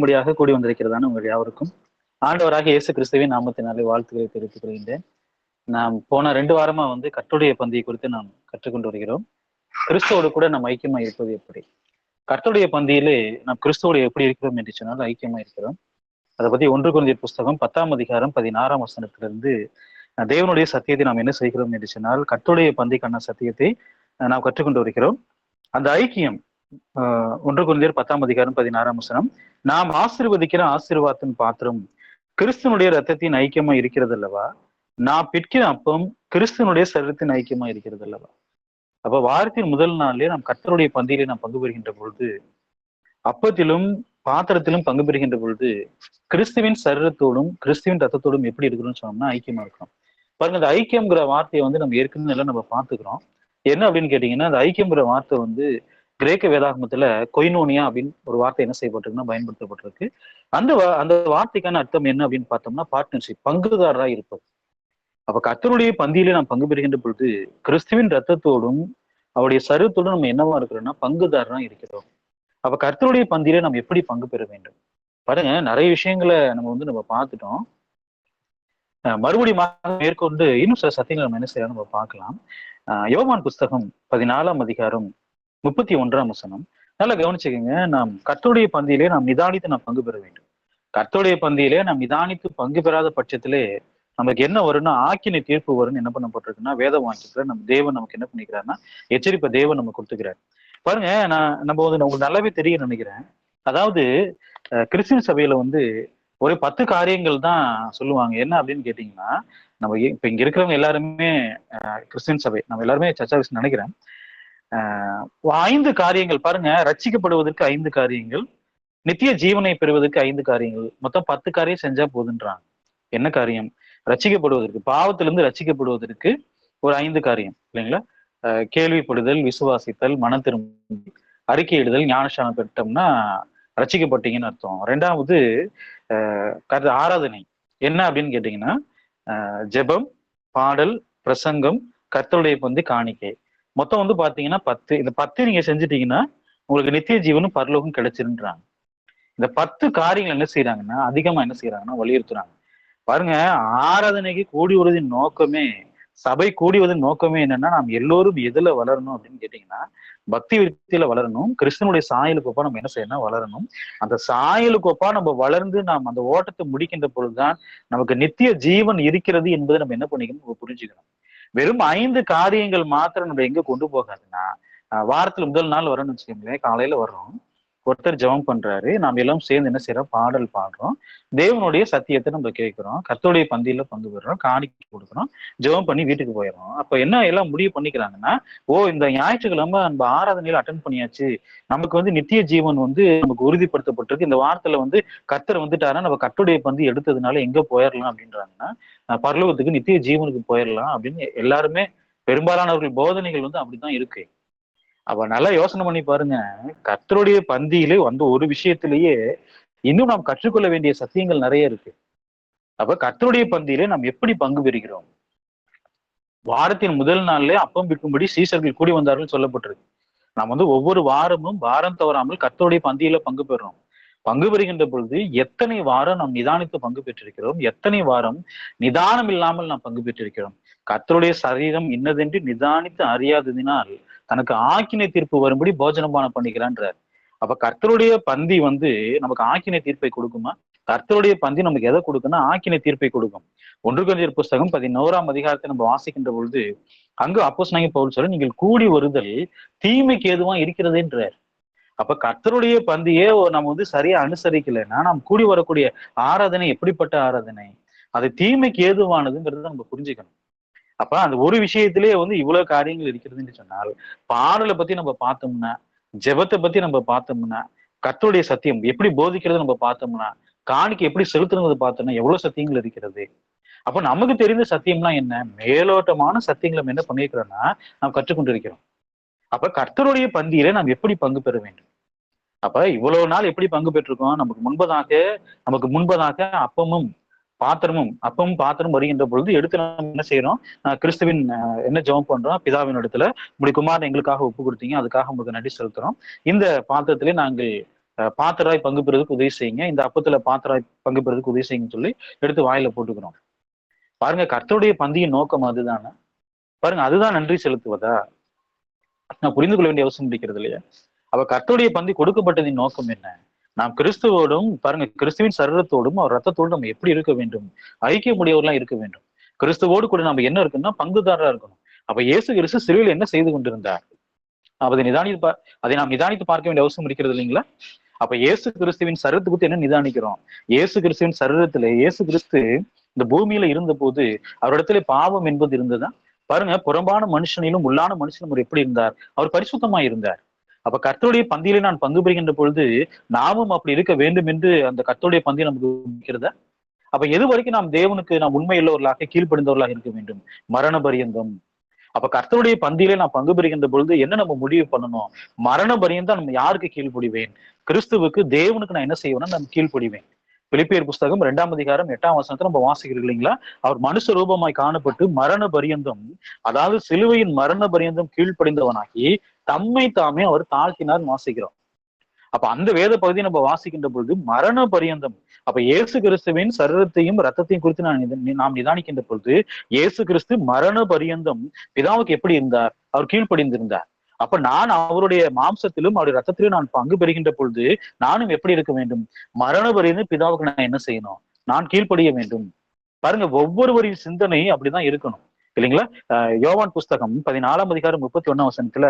முடியாக கூடி வந்திருக்கிறதான உங்கள் யாவருக்கும் ஆண்டவராக இயேசு கிறிஸ்துவின் நாமத்தினாலே வாழ்த்துக்களை தெரிவித்துக் கொள்கின்றேன். நாம் போன 2 வாரமா கர்த்தருடைய பந்தியை குறித்து நாம் கற்றுக்கொண்டு வருகிறோம். கிறிஸ்துவோடு கூட நாம் ஐக்கியமா இருப்பது எப்படி? கர்த்தருடைய பந்தியிலே நாம் கிறிஸ்துவோடு எப்படி இருக்கிறோம் என்று சொன்னால் ஐக்கியமா இருக்கிறோம். அதை பத்தி 1 கொரிந்தியர் புஸ்தகம் 10ஆம் அதிகாரம் 16ஆம் வசனத்திலிருந்து தேவனுடைய சத்தியத்தை நாம் என்ன செய்கிறோம் என்று சொன்னால் கர்த்தருடைய பந்திக்கான சத்தியத்தை நாம் கற்றுக்கொண்டு வருகிறோம். அந்த ஐக்கியம் 1 கொரிந்தியர் 10ஆம் அதிகாரம் 16ஆம் வசனம், நாம் ஆசீர்வதிக்கிற ஆசீர்வாதத்தின் பாத்திரம் கிறிஸ்துவனுடைய ரத்தத்தின் ஐக்கியமா இருக்கிறது அல்லவா? நான் பிற்கிற அப்பம் கிறிஸ்துவனுடைய சரீரத்தின் ஐக்கியமா இருக்கிறது அல்லவா? அப்ப வாரத்தின் முதல் நாளிலே நாம் கர்த்தருடைய பந்தியிலே நாம் பங்கு பெறுகின்ற பொழுது, அப்பத்திலும் பாத்திரத்திலும் பங்கு பெறுகின்ற பொழுது கிறிஸ்துவின் சரீரத்தோடும் கிறிஸ்துவின் ரத்தத்தோடும் எப்படி இருக்கிறோம்னு சொன்னோம்னா ஐக்கியமா இருக்கிறோம். பாருங்க, அந்த ஐக்கியம்ங்கிற வார்த்தையை நம்ம ஏற்கனவே எல்லாம் நம்ம பார்த்துக்கிறோம். என்ன அப்படின்னு கேட்டீங்கன்னா, அந்த ஐக்கியம்ங்கிற வார்த்தை கிரேக்க வேதாகமத்துல கொய்னோனியா அப்படின்னு ஒரு வார்த்தை என்ன செய்யப்பட்டிருக்குன்னா பயன்படுத்தப்பட்டிருக்கு. அந்த வார்த்தைக்கான அர்த்தம் என்ன அப்படின்னு பார்த்தோம்னா பார்ட்னர்ஷிப், பங்குதாரராக இருப்பது. அப்ப கர்த்தருடைய பந்தியிலே நாம் பங்கு பெறுகின்ற பொழுது கிறிஸ்துவின் ரத்தத்தோடும் அவருடைய சரீரத்தோடும் நம்ம என்னவா இருக்கிறோம்னா பங்குதாரராக இருக்கிறோம். அப்ப கர்த்தருடைய பந்தியிலே நாம் எப்படி பங்கு பெற வேண்டும்? பாருங்க, நிறைய விஷயங்களை நம்ம பார்த்துட்டோம். மறுபடியும் மேற்கொண்டு இன்னும் சில சத்தியங்களை நம்ம என்ன செய்யலாம் நம்ம பார்க்கலாம். யோவான் புஸ்தகம் 14ஆம் அதிகாரம் 31ஆம் வசனம் நல்லா கவனிச்சுக்கோங்க. நாம் கர்த்தருடைய பந்தியிலே நாம் நிதானித்து நாம் பங்கு பெற வேண்டும். கர்த்தருடைய பந்தியிலே நாம் நிதானித்து பங்கு பெறாத பட்சத்திலே நமக்கு என்ன வரும்னா ஆக்கினை தீர்ப்பு வரும்னு என்ன பண்ணப்பட்டிருக்குன்னா வேத வாக்கியத்துல நம்ம தேவன் நமக்கு என்ன பண்ணிக்கிறாருன்னா எச்சரிப்பை தேவன் நம்ம கொடுத்துக்கிறார். பாருங்க, நம்ம உங்களுக்கு நல்லாவே தெரியும் நினைக்கிறேன். அதாவது கிறிஸ்டின் சபையில ஒரு 10 காரியங்கள் தான் சொல்லுவாங்க. என்ன அப்படின்னு கேட்டீங்கன்னா, நம்ம இப்ப இங்க இருக்கிறவங்க எல்லாருமே கிறிஸ்டின் சபை, நம்ம எல்லாருமே சர்ச் நினைக்கிறேன். 5 காரியங்கள் பாருங்க, ரட்சிக்கப்படுவதற்கு 5 காரியங்கள், நித்திய ஜீவனை பெறுவதற்கு 5 காரியங்கள், மொத்தம் 10 காரியம் செஞ்சா போதுன்றாங்க. என்ன காரியம்? ரட்சிக்கப்படுவதற்கு, பாவத்திலிருந்து ரட்சிக்கப்படுவதற்கு ஒரு 5 காரியம் இல்லைங்களா? கேள்விப்படுதல், விசுவாசித்தல், மன திரும்பி, அறிக்கையிடுதல், ஞானஸ்நானம் பெற்றோம்னா ரட்சிக்கப்பட்டீங்கன்னு அர்த்தம். 2வது ஆராதனை என்ன அப்படின்னு கேட்டீங்கன்னா ஜெபம், பாடல், பிரசங்கம், கர்த்தருடைய பந்தி, காணிக்கை. மொத்தம் பாத்தீங்கன்னா 10. இந்த 10 நீங்க செஞ்சுட்டீங்கன்னா உங்களுக்கு நித்திய ஜீவனும் பரலோகம் கிடைச்சிருன்றாங்க. இந்த 10 காரியங்கள் என்ன செய்யறாங்கன்னா அதிகமா என்ன செய்யறாங்கன்னா வலியுறுத்துறாங்க. பாருங்க, ஆராதனைக்கு கூடி வருவதின் நோக்கமே, சபை கூடிவதன் நோக்கமே என்னன்னா நாம் எல்லோரும் எதுல வளரணும் அப்படின்னு கேட்டீங்கன்னா பக்தி விருத்தியில வளரணும். கிறிஸ்தனுடைய சாயலுக்கு ஒப்பா நம்ம என்ன செய்யணும் வளரணும். அந்த சாயலுக்கு ஒப்பா நம்ம வளர்ந்து நாம் அந்த ஓட்டத்தை முடிக்கின்ற பொழுதுதான் நமக்கு நித்திய ஜீவன் இருக்கிறது என்பதை நம்ம என்ன பண்ணிக்கணும் புரிஞ்சுக்கணும். வெறும் 5 காரியங்கள் மாத்திரம் நம்ம எங்க கொண்டு போகாதுன்னா, வாரத்துல முதல் நாள் வரோம்னு வச்சுக்கோங்களேன், காலையில வர்றோம், ஒருத்தர் ஜெபம் பண்றாரு, நாம் எல்லாம் சேர்ந்து என்ன செய்யறோம், பாடல் பாடுறோம், தேவனுடைய சத்தியத்தை நம்ம கேட்கிறோம், கர்த்தருடைய பந்தியில பங்கு பெறுறோம், காணிக்கை கொடுக்குறோம், ஜெபம் பண்ணி வீட்டுக்கு போயிடுறோம். அப்ப என்ன எல்லாம் முடிவு பண்ணிக்கிறாங்கன்னா, இந்த ஞாயிற்றுக்கிழமை நம்ம ஆராதனையில அட்டன் பண்ணியாச்சு, நமக்கு நித்திய ஜீவன் நமக்கு உறுதிப்படுத்தப்பட்டிருக்கு, இந்த வாரத்துல கர்த்தர் வந்துட்டாரா நம்ம கர்த்தருடைய பந்தி எடுத்ததுனால எங்க போயிடலாம் அப்படின்றாங்கன்னா பரலோகத்துக்கு நித்திய ஜீவனுக்கு போயிடலாம் அப்படின்னு எல்லாருமே பெரும்பாலானவர்கள் போதனைகள் அப்படிதான் இருக்கு. அப்ப நல்லா யோசனை பண்ணி பாருங்க, கர்த்தருடைய பந்தியிலே ஒரு விஷயத்திலேயே இன்னும் நாம் கற்றுக்கொள்ள வேண்டிய சத்தியங்கள் நிறைய இருக்கு. அப்ப கர்த்தருடைய பந்தியிலே நாம் எப்படி பங்கு பெறுகிறோம்? வாரத்தின் முதல் நாள்ல அப்பம் விற்கும்படி சீசர்கள் கூடி வந்தார்கள் சொல்லப்பட்டிருக்கு. நாம் ஒவ்வொரு வாரமும் வாரம் தவறாமல் கர்த்தருடைய பந்தியில பங்கு பெறுறோம். பங்கு பெறுகின்ற பொழுது எத்தனை வாரம் நாம் நிதானித்து பங்கு பெற்றிருக்கிறோம், எத்தனை வாரம் நிதானம் இல்லாமல் நாம் பங்கு பெற்றிருக்கிறோம். கர்த்தருடைய சரீரம் இன்னதென்று நிதானித்து அறியாததினால் தனக்கு ஆக்கினை தீர்ப்பு வரும்படி போஜனபானம் பண்ணிக்கிறான்றார். அப்ப கர்த்தருடைய பந்தி நமக்கு ஆக்கினை தீர்ப்பை கொடுக்குமா? கர்த்தருடைய பந்தி நமக்கு எதை கொடுக்குன்னா ஆக்கினை தீர்ப்பை கொடுக்கும். 1 கொரிந்தியர் புஸ்தகம் 11ஆம் அதிகாரத்தை நம்ம வாசிக்கின்ற பொழுது அங்கு அப்போஸ்தலனாகிய பவுல் சொல்ல, நீங்கள் கூடி வருதல் தீமைக்கு ஏதுவா இருக்கிறதுன்றார். அப்ப கர்த்தருடைய பந்தியே நம்ம சரியா அனுசரிக்கலைன்னா நாம் கூடி வரக்கூடிய ஆராதனை எப்படிப்பட்ட ஆராதனை? அது தீமைக்கு ஏதுவானதுங்கிறத நம்ம புரிஞ்சுக்கணும். அப்ப அந்த ஒரு விஷயத்திலேயே இவ்வளவு காரியங்கள் இருக்கிறதுன்னு சொன்னால், பாடலை பத்தி நம்ம பார்த்தோம்னா, ஜெபத்தை பத்தி நம்ம பார்த்தோம்னா, கர்த்தருடைய சத்தியம் எப்படி போதிக்கிறது நம்ம பார்த்தோம்னா, காணிக்கை எப்படி செலுத்துறது பார்த்தோம்னா எவ்வளவு சத்தியங்கள் இருக்கிறது. அப்ப நமக்கு தெரிந்த சத்தியம்லாம் என்ன? மேலோட்டமான சத்தியங்களை நம்ம என்ன பண்ணிருக்கிறோம்னா நாம் கற்றுக்கொண்டு இருக்கிறோம். அப்ப கர்த்தருடைய பந்தியில நாம் எப்படி பங்கு பெற வேண்டும்? அப்ப இவ்வளவு நாள் எப்படி பங்கு பெற்றிருக்கோம்? நமக்கு முன்பதாக அப்பமும் பாத்திரமும் வருகின்ற பொழுது எடுத்து நம்ம என்ன செய்யறோம்? கிறிஸ்துவின் என்ன ஜெபம் பண்றோம்? பிதாவின் இடத்துல உங்களுடைய குமாரன் எங்களுக்காக ஒப்பு கொடுத்தீங்க, அதுக்காக உங்களுக்கு நன்றி செலுத்துறோம். இந்த பாத்திரத்திலே நாங்கள் பாத்திராய் பங்கு பெறுவதற்கு உதவி செய்யுங்க, இந்த அப்பத்துல பாத்திராய் பங்கு பெறுவதற்கு உதவி செய்யுங்கன்னு சொல்லி எடுத்து வாயில போட்டுக்கிறோம். பாருங்க, கர்த்தருடைய பந்தியின் நோக்கம் அதுதானே. பாருங்க, அதுதான் நன்றி செலுத்துவதா? நான் புரிந்து கொள்ள வேண்டிய அவசியம் இருக்கிறது இல்லையா? அப்ப கர்த்தருடைய பந்தி கொடுக்கப்பட்டதின் நோக்கம் என்ன? நாம் கிறிஸ்துவோடும், பாருங்க, கிறிஸ்துவின் சரீரத்தோடும் அவர் ரத்தத்தோடும் நம்ம எப்படி இருக்க வேண்டும்? ஐக்கியமுடையவர்களா இருக்க வேண்டும். கிறிஸ்துவோடு கூட நம்ம என்ன இருக்குன்னா பங்குதாரரா இருக்கணும். அப்ப இயேசு கிறிஸ்து சிலுவையில் என்ன செய்து கொண்டிருந்தார்? அதை நிதானித்து அதை நாம் நிதானித்து பார்க்க வேண்டிய அவசியம் இருக்கிறது இல்லைங்களா? அப்ப இயேசு கிறிஸ்துவின் சரீரத்தை பத்தி என்ன நிதானிக்கிறோம்? இயேசு கிறிஸ்துவின் சரீரத்துல இயேசு கிறிஸ்து இந்த பூமியில இருந்த போது அவரிடத்துல பாவம் என்பது இருந்ததா? பாருங்க, புறம்பான மனுஷனிலும் உள்ளான மனுஷனும் அவர் எப்படி இருந்தார்? அவர் பரிசுத்தமா இருந்தார். அப்ப கர்த்தருடைய பந்தியிலே நான் பங்கு பெறுகின்ற பொழுது நாமும் அப்படி இருக்க வேண்டும் என்று அந்த கர்த்தருடைய பந்தியை நமக்கு இருக்கிறதா? அப்ப எது வரைக்கும் நாம் தேவனுக்கு நாம் உண்மையுள்ளவர்களாக கீழ்ப்படிந்தவர்களாக இருக்க வேண்டும்? மரண பரியந்தம். அப்ப கர்த்தருடைய பந்தியிலே நான் பங்கு பெறுகின்ற பொழுது என்ன நம்ம முடிவு பண்ணணும்? மரண பரியந்தம் நம்ம யாருக்கு கீழ்ப்படிவேன்? கிறிஸ்துவுக்கு, தேவனுக்கு நான் என்ன செய்வேன்னா நான் கீழ்ப்படிவேன். பிலிப்பியர் புஸ்தகம் 2ஆம் அதிகாரம் 8ஆம் வசனத்தை நம்ம வாசிக்கிறோம் இல்லைங்களா? அவர் மனுஷ ரூபமாய் காணப்பட்டு மரண பரியந்தம், அதாவது சிலுவையின் மரண பரியந்தம் கீழ்ப்படிந்தவனாகி தம்மை தாமே அவர் தாழ்த்தினார் வாசிக்கிறோம். அப்ப அந்த வேத பகுதியை நம்ம வாசிக்கின்ற பொழுது மரண பரியந்தம், அப்ப இயேசு கிறிஸ்துவின் சரீரத்தையும் ரத்தத்தையும் குறித்து நாம் நிதானிக்கின்ற பொழுது இயேசு கிறிஸ்து மரண பரியந்தம் பிதாவுக்கு எப்படி இருந்தார்? அவர் கீழ்ப்படிந்திருந்தார். அப்ப நான் அவருடைய மாம்சத்திலும் அவருடைய ரத்தத்திலும் நான் பங்கு பெறுகின்ற பொழுது நானும் எப்படி இருக்க வேண்டும்? மரண பரியந்தம் பிதாவுக்கு நான் என்ன செய்யணும்? நான் கீழ்ப்படிய வேண்டும். பாருங்க, ஒவ்வொருவரின் சிந்தனை அப்படிதான் இருக்கணும் இல்லைங்களா? யோவான் புஸ்தகம் 14ஆம் அதிகாரம் 31ஆம் வசனத்துல,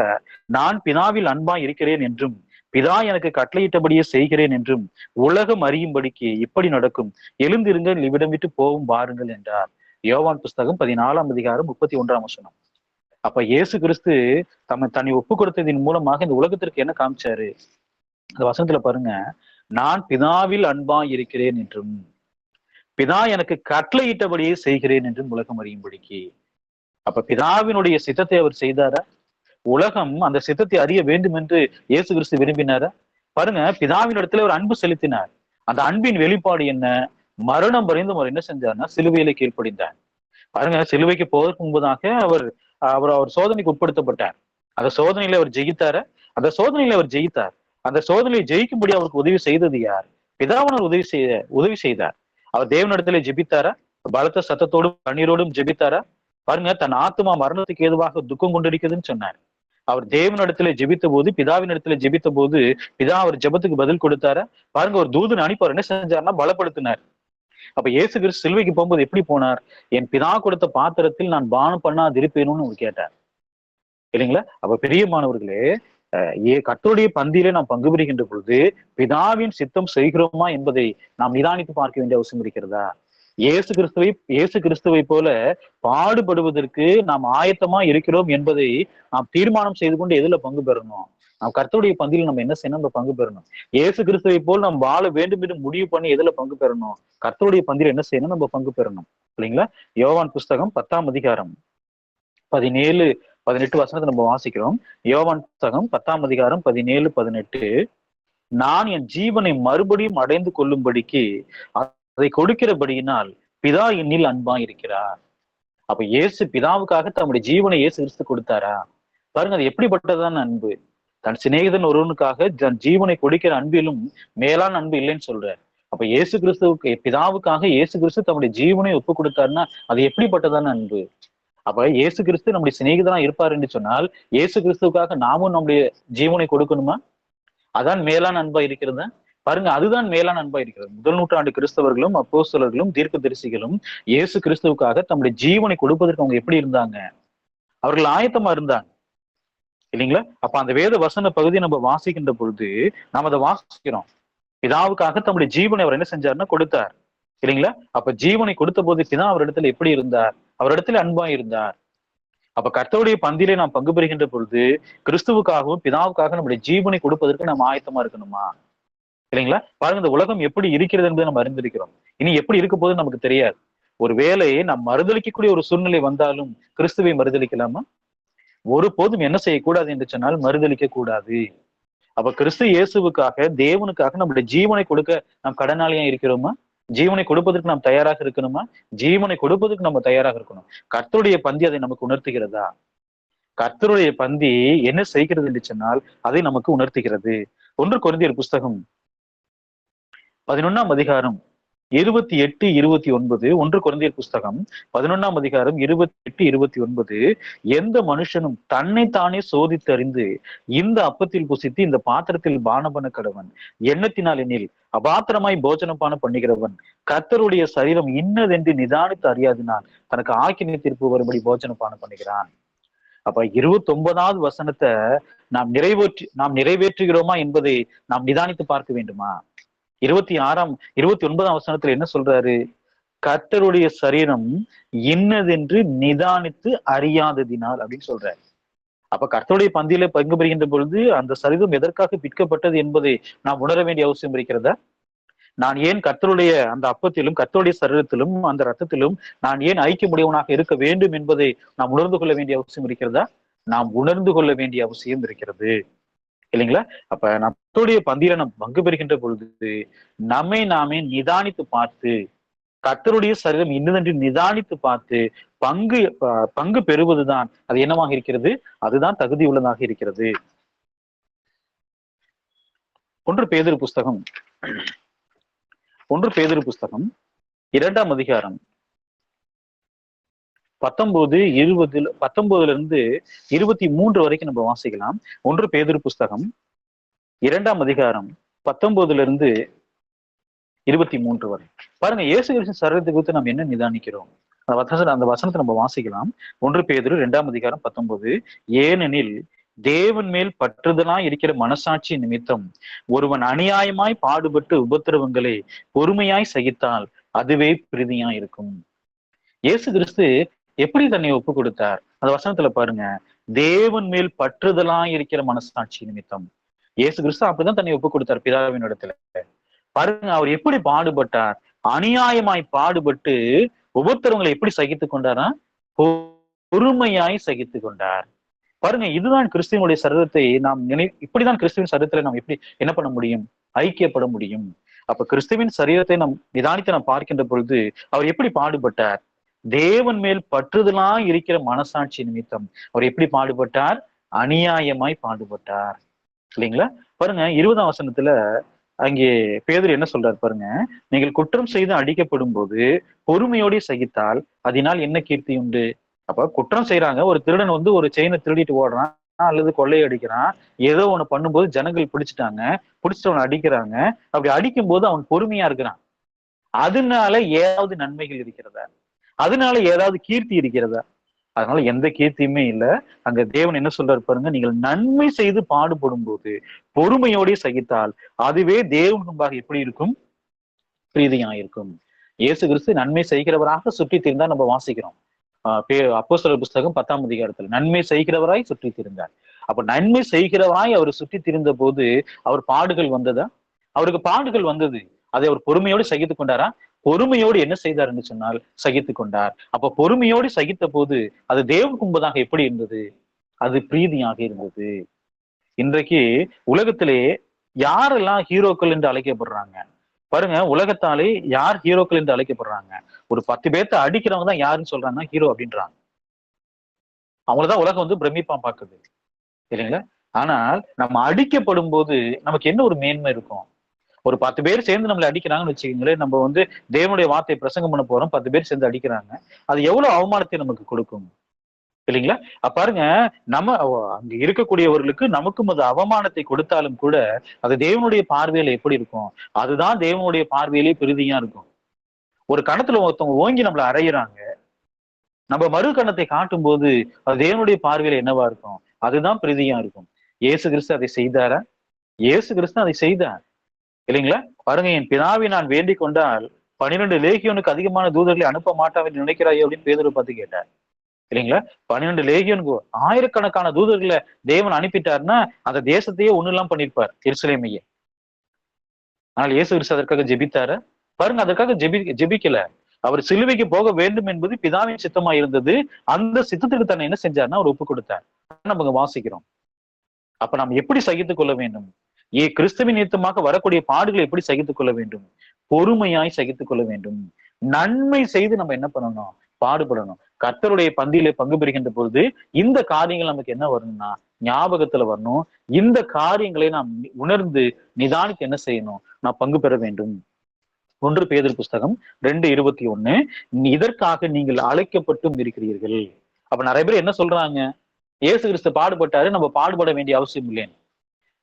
நான் பிதாவில் அன்பா இருக்கிறேன் என்றும் பிதா எனக்கு கட்டளையிட்டபடியே செய்கிறேன் என்றும் உலகம் அறியும்படிக்கு இப்படி நடக்கும், எழுந்திருங்கள், இவ்விடம் விட்டு போகும் பாருங்கள் என்றார். யோவான் புஸ்தகம் 14ஆம் அதிகாரம் 31ஆம் வசனம். அப்ப இயேசு கிறிஸ்து தன்னை ஒப்பு கொடுத்ததின் மூலமாக இந்த உலகத்திற்கு என்ன காமிச்சாரு? அந்த வசனத்துல பாருங்க, நான் பிதாவில் அன்பா இருக்கிறேன் என்றும் பிதா எனக்கு கட்டளையிட்டபடியே செய்கிறேன் என்றும் உலகம் அறியும்படிக்கு. அப்ப பிதாவினுடைய சித்தத்தை அவர் செய்தாரா? உலகம் அந்த சித்தத்தை அறிய வேண்டும் என்று இயேசு கிறிஸ்து விரும்பினாரா? பாருங்க, பிதாவின் இடத்துல ஒரு அன்பு செலுத்தினார். அந்த அன்பின் வெளிப்பாடு என்ன? மரணம் வரைந்தும் அவர் என்ன செஞ்சார்னா சிலுவையில கீழ்ப்படிந்தார். பாருங்க, சிலுவைக்கு போவதற்கு முன்பதாக அவர் அவர் அவர் சோதனைக்கு உட்படுத்தப்பட்டார். அந்த சோதனையில அவர் ஜெயித்தார, அந்த சோதனையில அவர் ஜெயித்தார். அந்த சோதனையை ஜெயிக்கும்படி அவருக்கு உதவி செய்தது யார்? பிதாவினர் உதவி செய்தார். அவர் தேவனிடத்துல ஜெபித்தாரா? பலத்த சத்தத்தோடும் கண்ணீரோடும் ஜெபித்தாரா? பாருங்க, தன் ஆத்மா மரணத்துக்கு ஏதுவாக துக்கம் கொண்டிருக்குதுன்னு சொன்னார். அவர் தேவனிடத்துல ஜெபித்த போது, பிதாவின் இடத்துல ஜெபித்த போது பிதா அவர் ஜெபத்துக்கு பதில் கொடுத்தார. பாருங்க, ஒரு தூதன் அனுப்பி என்ன செஞ்சார்னா பலப்படுத்தினார். அப்ப இயேசு கிறிஸ்து சிலுவைக்கு போகும்போது எப்படி போனார்? என் பிதா கொடுத்த பாத்திரத்தில் நான் பானம் பண்ணாதிருப்பேனும்னு அவர் கேட்டார் இல்லைங்களா? அப்ப பிரியமானவர்களே, கர்த்தருடைய பந்தியிலே நாம் பங்கு பெறுகின்ற பொழுது பிதாவின் சித்தம் செய்கிறோமா என்பதை நாம் நிதானித்து பார்க்க வேண்டிய அவசியம் இருக்கிறதா? இயேசு கிறிஸ்துவை போல பாடுபடுவதற்கு நாம் ஆயத்தமா இருக்கிறோம் என்பதை நாம் தீர்மானம் செய்து கொண்டு எதுல பங்கு பெறணும்? நாம் கர்த்தருடைய பந்தியில் நம்ம என்ன செய்யணும்? நம்ம பங்கு பெறணும். இயேசு கிறிஸ்துவை போல் நாம் வாழ வேண்டும் என்று முடிவு பண்ணி எதுல பங்கு பெறணும்? கர்த்தருடைய பந்தியில் என்ன செய்யணும்? நம்ம பங்கு பெறணும் இல்லைங்களா? யோவான் புஸ்தகம் 10ஆம் அதிகாரம் 17, 18 வசனத்தை நம்ம வாசிக்கிறோம். யோவான் புஸ்தகம் 10ஆம் அதிகாரம் 17, 18, நான் என் ஜீவனை மறுபடியும் அடைந்து கொள்ளும்படிக்கு அதை கொடுக்கிறபடியினால் பிதா என்னில் அன்பா இருக்கிறார். அப்ப இயேசு பிதாவுக்காக தம்முடைய ஜீவனை இயேசு கிறிஸ்து கொடுத்தாரா? பாருங்க, அது எப்படிப்பட்டதான அன்பு! தன் சிநேகிதன் ஒருவனுக்காக தன் ஜீவனை கொடுக்கிற அன்பிலும் மேலான அன்பு இல்லைன்னு சொல்றாரு. அப்ப இயேசு கிறிஸ்துவுக்கு, பிதாவுக்காக இயேசு கிறிஸ்து தம்முடைய ஜீவனை ஒப்பு கொடுத்தாருன்னா அது எப்படிப்பட்டதான அன்பு! அப்ப இயேசு கிறிஸ்து நம்முடைய சிநேகிதனா இருப்பார் என்று சொன்னால் இயேசு கிறிஸ்துவுக்காக நாமும் நம்முடைய ஜீவனை கொடுக்கணுமா? அதான் மேலான அன்பா இருக்கிறது. பாருங்க, அதுதான் மேலான அன்பா இருக்கிறது. முதல் நூற்றாண்டு கிறிஸ்தவர்களும் அப்போஸ்தலர்களும் தீர்க்கதரிசிகளும் இயேசு கிறிஸ்துவுக்காக தம்முடைய ஜீவனை கொடுப்பதற்கு அவங்க எப்படி இருந்தாங்க? அவர்கள் ஆயத்தமா இருந்தாங்க இல்லைங்களா? அப்ப அந்த வேத வசன பகுதியை நம்ம வாசிக்கின்ற பொழுது நாம் அதை வாசிக்கிறோம். பிதாவுக்காக தம்முடைய ஜீவனை அவர் என்ன செஞ்சாருன்னா கொடுத்தார் இல்லைங்களா? அப்ப ஜீவனை கொடுத்த போது பிதா அவரிடத்துல எப்படி இருந்தார்? அவரிடத்துல அன்பா இருந்தார். அப்ப கர்த்தருடைய பந்தியிலே நாம் பங்கு பெறுகின்ற பொழுது கிறிஸ்துவுக்காகவும் பிதாவுக்காக நம்முடைய ஜீவனை கொடுப்பதற்கு நாம் ஆயத்தமா இருக்கணுமா? இல்லைங்களா? பாருங்க, இந்த உலகம் எப்படி இருக்கிறது என்பதை நம்ம அறிந்திருக்கிறோம். இனி எப்படி இருக்க போது நமக்கு தெரியாது. ஒரு வேலையை நாம் மறுதளிக்கக்கூடிய ஒரு சூழ்நிலை வந்தாலும் கிறிஸ்துவை மறுதளிக்கலாமா? ஒருபோதும் என்ன செய்யக்கூடாது என்று சொன்னால் மறுதளிக்க கூடாது. அப்ப கிறிஸ்து இயேசுவுக்காக, தேவனுக்காக நம்முடைய ஜீவனை கொடுக்க நாம் கடனாளியா இருக்கிறோமா? ஜீவனை கொடுப்பதற்கு நாம் தயாராக இருக்கணுமா? ஜீவனை கொடுப்பதற்கு நம்ம தயாராக இருக்கணும். கர்த்தருடைய பந்தி அதை நமக்கு உணர்த்துகிறதா? கர்த்தருடைய பந்தி என்ன செய்கிறது என்று சொன்னால் அதை நமக்கு உணர்த்துகிறது. 1 கொரிந்தியர் புஸ்தகம் 11ஆம் அதிகாரம் 28, 29, 1 கொரிந்தியர் புஸ்தகம் 11ஆம் அதிகாரம் 28, 29. எந்த மனுஷனும் தன்னைத்தானே சோதித்தறிந்து இந்த அப்பத்தில் புசித்து இந்த பாத்திரத்தில் பானம் பண்ண கடவன். எண்ணத்தினால் எண்ணில் அபாத்திரமாய் போஜனப்பான பண்ணுகிறவன் கர்த்தருடைய சரீரம் இன்னதென்று நிதானித்து அறியாதினால் தனக்கு ஆக்கினை தீர்ப்பு வரும்படி போஜனப்பானம் பண்ணுகிறான். அப்ப 29வது வசனத்தை நாம் நிறைவேற்றுகிறோமா என்பதை நாம் நிதானித்து பார்க்க வேண்டுமா? 29ஆம் வசனத்துல என்ன சொல்றாரு? கர்த்தருடைய சரீரம் இன்னதென்று நிதானித்து அறியாததினால் அப்படின்னு சொல்றாரு. அப்ப கர்த்தருடைய பந்தியில பங்கு பெறுகின்ற பொழுது அந்த சரீரம் எதற்காக விற்கப்பட்டது என்பதை நாம் உணர வேண்டிய அவசியம் இருக்கிறதா? நான் ஏன் கர்த்தருடைய அந்த அப்பத்திலும் கர்த்தருடைய சரீரத்திலும் அந்த ரத்தத்திலும் நான் ஏன் ஐக்கியமுடையவனாக இருக்க வேண்டும் என்பதை நாம் உணர்ந்து கொள்ள வேண்டிய அவசியம் இருக்கிறதா? நாம் உணர்ந்து கொள்ள வேண்டிய அவசியம் இருக்கிறது, இல்லைங்களா? அப்ப நம்மளுடைய பந்தியில நாம் பங்கு பெறுகின்ற பொழுது நம்மை நாமே நிதானித்து பார்த்து, கர்த்தருடைய சரீரம் இன்னதென்று நிதானித்து பார்த்து பங்கு பெறுவதுதான் அது என்னவாக இருக்கிறது? அதுதான் தகுதி உள்ளதாக இருக்கிறது. 1 பேதுரு புஸ்தகம் 2ஆம் அதிகாரம் 19, 20, 19 வரைக்கும் நம்ம வாசிக்கலாம். 1 பேதுரு புஸ்தகம் 2ஆம் அதிகாரம் 19 23 வரை பாருங்க. இயேசு கிறிஸ்து சரீரத்தை குறித்து நம்ம என்ன நிதானிக்கிறோம்? அந்த வசனத்தை நம்ம வாசிக்கலாம். 1 பேதுரு 2ஆம் அதிகாரம் 19. ஏனெனில் தேவன் மேல் பற்றுதலாய் இருக்கிற மனசாட்சி நிமித்தம் ஒருவன் அநியாயமாய் பாடுபட்டு உபத்திரவங்களை பொறுமையாய் சகித்தால் அதுவே பிரீதியாய் இருக்கும். இயேசு கிறிஸ்து எப்படி தன்னை ஒப்பு கொடுத்தார்? அந்த வசனத்துல பாருங்க. தேவன் மேல் பற்றுதலாய் இருக்கிற மனசாட்சி நிமித்தம் இயேசு கிறிஸ்து அப்படிதான் தன்னை ஒப்பு கொடுத்தார் பிதாவின் இடத்துல. பாருங்க, அவர் எப்படி பாடுபட்டார்? அநியாயமாய் பாடுபட்டு உபத்திரவங்களை எப்படி சகித்து கொண்டாரா? பொறுமையாய் சகித்து கொண்டார். பாருங்க, இதுதான் கிறிஸ்துவனுடைய சரீரத்தை நாம் இப்படிதான் கிறிஸ்துவின் சரீரத்துல நாம் எப்படி என்ன பண்ண முடியும்? ஐக்கியப்பட முடியும். அப்ப கிறிஸ்துவின் சரீரத்தை நாம் நிதானித்து நாம் பார்க்கின்ற பொழுது அவர் எப்படி பாடுபட்டார்? தேவன் மேல் பற்றுதலாய் இருக்கிற மனசாட்சி நிமித்தம் அவர் எப்படி பாடுபட்டார்? அநியாயமாய் பாடுபட்டார், இல்லைங்களா? பாருங்க 20ஆம் வசனத்துல அங்கே பேதுரு என்ன சொல்றாரு பாருங்க. நீங்கள் குற்றம் செய்து அடிக்கப்படும் போது பொறுமையோடு சகித்தால் அதனால் என்ன கீர்த்தி உண்டு? அப்ப குற்றம் செய்யறாங்க. ஒரு திருடன் வந்து ஒரு செயினை திருடிட்டு ஓடுறான் அல்லது கொள்ளை அடிக்கிறான், ஏதோ ஒண்ணு பண்ணும்போது ஜனங்கள் பிடிச்சிட்டாங்க, பிடிச்சிட்டு அவனை அடிக்கிறாங்க. அப்படி அடிக்கும் போது அவன் பொறுமையா இருக்கிறான். அதனால ஏதாவது நன்மைகள் இருக்கிறதா? அதனால ஏதாவது கீர்த்தி இருக்கிறதா? அதனால எந்த கீர்த்தியுமே இல்ல. அங்க தேவன் என்ன சொல்றாரு பாருங்க. நீங்கள் நன்மை செய்து பாடுபடும் போது பொறுமையோட சகித்தால் அதுவே தேவன் முன்பாக எப்படி இருக்கும்? பிரீதியா இருக்கும். இயேசு கிறிஸ்து நன்மை செய்கிறவராக சுற்றி திரிந்தார் நம்ம வாசிக்கிறோம். அப்போஸ்தலர் புஸ்தகம் 10ஆம் அதிகாரத்தில் நன்மை செய்கிறவராய் சுற்றி திரிந்தார். அப்ப நன்மை செய்கிறவராய் அவர் சுற்றி திரிந்த போது அவர் பாடுகள் வந்ததா? அவருக்கு பாடுகள் வந்தது. அதை அவர் பொறுமையோடு சகித்து கொண்டாரா? பொறுமையோடு என்ன செய்தார் என்று சொன்னால் சகித்து கொண்டார். அப்ப பொறுமையோடு சகித்த போது அது தேவனுக்கு முன்பதாக எப்படி இருந்தது? அது பிரீதியாக இருந்தது. இன்றைக்கு உலகத்திலே யாரெல்லாம் ஹீரோக்கள் என்று அழைக்கப்படுறாங்க பாருங்க. உலகத்தாலே யார் ஹீரோக்கள் என்று அழைக்கப்படுறாங்க? ஒரு 10 பேர்த்த அடிக்கிறவங்க தான் யாருன்னு சொல்றாங்கன்னா ஹீரோ அப்படின்றாங்க. அவங்களதான் உலகம் வந்து பிரமிப்பா பாக்குது, இல்லைங்களா? ஆனால் நம்ம அடிக்கப்படும் போது நமக்கு என்ன ஒரு மேன்மை இருக்கும்? ஒரு 10 பேர் சேர்ந்து நம்மளை அடிக்கிறாங்கன்னு வச்சுக்கோங்களேன். நம்ம வந்து தேவனுடைய வார்த்தையை பிரசங்கம் பண்ண போறோம், 10 பேர் சேர்ந்து அடிக்கிறாங்க. அது எவ்வளவு அவமானத்தை நமக்கு கொடுக்கும், இல்லைங்களா? பாருங்க, நம்ம அங்க இருக்கக்கூடியவர்களுக்கு நமக்கும் அது அவமானத்தை கொடுத்தாலும் கூட அது தேவனுடைய பார்வையில எப்படி இருக்கும்? அதுதான் தேவனுடைய பார்வையிலே பெரிதியா இருக்கும். ஒரு கணத்துல ஒருத்தவங்க ஓங்கி நம்மளை அறையிறாங்க, நம்ம மறு கணத்தை காட்டும் போது அது தேவனுடைய பார்வையில என்னவா இருக்கும்? அதுதான் பிரீதியா இருக்கும். இயேசு கிறிஸ்து அதை செய்தாரா? இயேசு கிறிஸ்து அதை செய்தார், இல்லைங்களா? பாருங்க, என் பிதாவை நான் வேண்டிக் கொண்டால் 12 லேகியோனுக்கு அதிகமான தூதர்களை அனுப்ப மாட்டான் என்று நினைக்கிறாயோ அப்படின்னு பேதுரு பார்த்து கேட்டார், இல்லைங்களா? 12 லேகியோனுக்கு ஆயிரக்கணக்கான தூதர்களை தேவன் அனுப்பிட்டாருன்னா அந்த தேசத்தையே ஒண்ணு எல்லாம் பண்ணிருப்பார், எருசலேமையே. ஆனால் இயேசு கிறிஸ்து அதற்காக ஜெபித்தார? பாருங்க, அதற்காக ஜெபிக்கல. அவர் சிலுவைக்கு போக வேண்டும் என்பது பிதாவின் சித்தமா இருந்தது. அந்த சித்தத்துக்கு தன்னை என்ன செஞ்சாருன்னா அவர் ஒப்பு கொடுத்தார். நம்ம வாசிக்கிறோம். அப்ப நாம் எப்படி சகித்துக் கொள்ள வேண்டும்? கிறிஸ்துவின் நிமித்தமாக வரக்கூடிய பாடுகளை எப்படி சகித்துக் கொள்ள வேண்டும்? பொறுமையாய் சகித்துக் கொள்ள வேண்டும். நன்மை செய்து நம்ம என்ன பண்ணணும்? பாடுபடணும். கர்த்தருடைய பந்தியிலே பங்கு பெறுகின்ற பொழுது இந்த காரியங்கள் நமக்கு என்ன வரணும்னா ஞாபகத்துல வரணும். இந்த காரியங்களை நாம் உணர்ந்து நிதானித்து என்ன செய்யணும்? நான் பங்கு பெற வேண்டும். 1 பேதுரு புஸ்தகம் 2:21, இதற்காக நீங்கள் அழைக்கப்பட்டும் இருக்கிறீர்கள். அப்ப நிறைய பேர் என்ன சொல்றாங்க, இயேசு கிறிஸ்து பாடுபட்டாரு, நம்ம பாடுபட வேண்டிய அவசியம் இல்லைன்னு.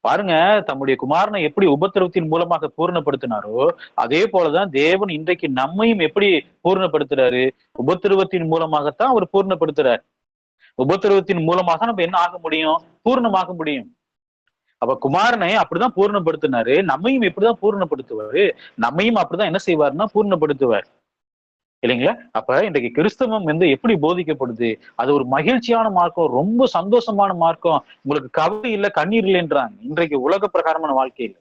பாருங்க, தம்முடைய குமாரனை எப்படி உபத்திரவத்தின் மூலமாக பூர்ணப்படுத்தினாரோ, அதே போலதான் தேவன் இன்றைக்கு நம்மையும் எப்படி பூர்ணப்படுத்துறாரு, உபத்திரவத்தின் மூலமாகத்தான் அவர் பூர்ணப்படுத்துறார். உபத்திரவத்தின் மூலமாக நம்ம என்ன ஆக முடியும், பூர்ணமாக முடியும். அப்ப குமாரனை அப்படிதான் பூர்ணப்படுத்தினாரு, நம்மையும் எப்படிதான் பூர்ணப்படுத்துவாரு, நம்மையும் அப்படிதான் என்ன செய்வாருன்னா பூர்ணப்படுத்துவார். இல்லைங்களா? அப்ப இன்றைக்கு கிறிஸ்தவம் எப்படி போதிக்கப்படுது, அது ஒரு மகிழ்ச்சியான மார்க்கம், ரொம்ப சந்தோஷமான மார்க்கம். உங்களுக்கு கவலை இல்ல, கண்ணீர் இல்லைன்றாங்க இன்றைக்கு உலக பிரகாரமான வாழ்க்கையில்.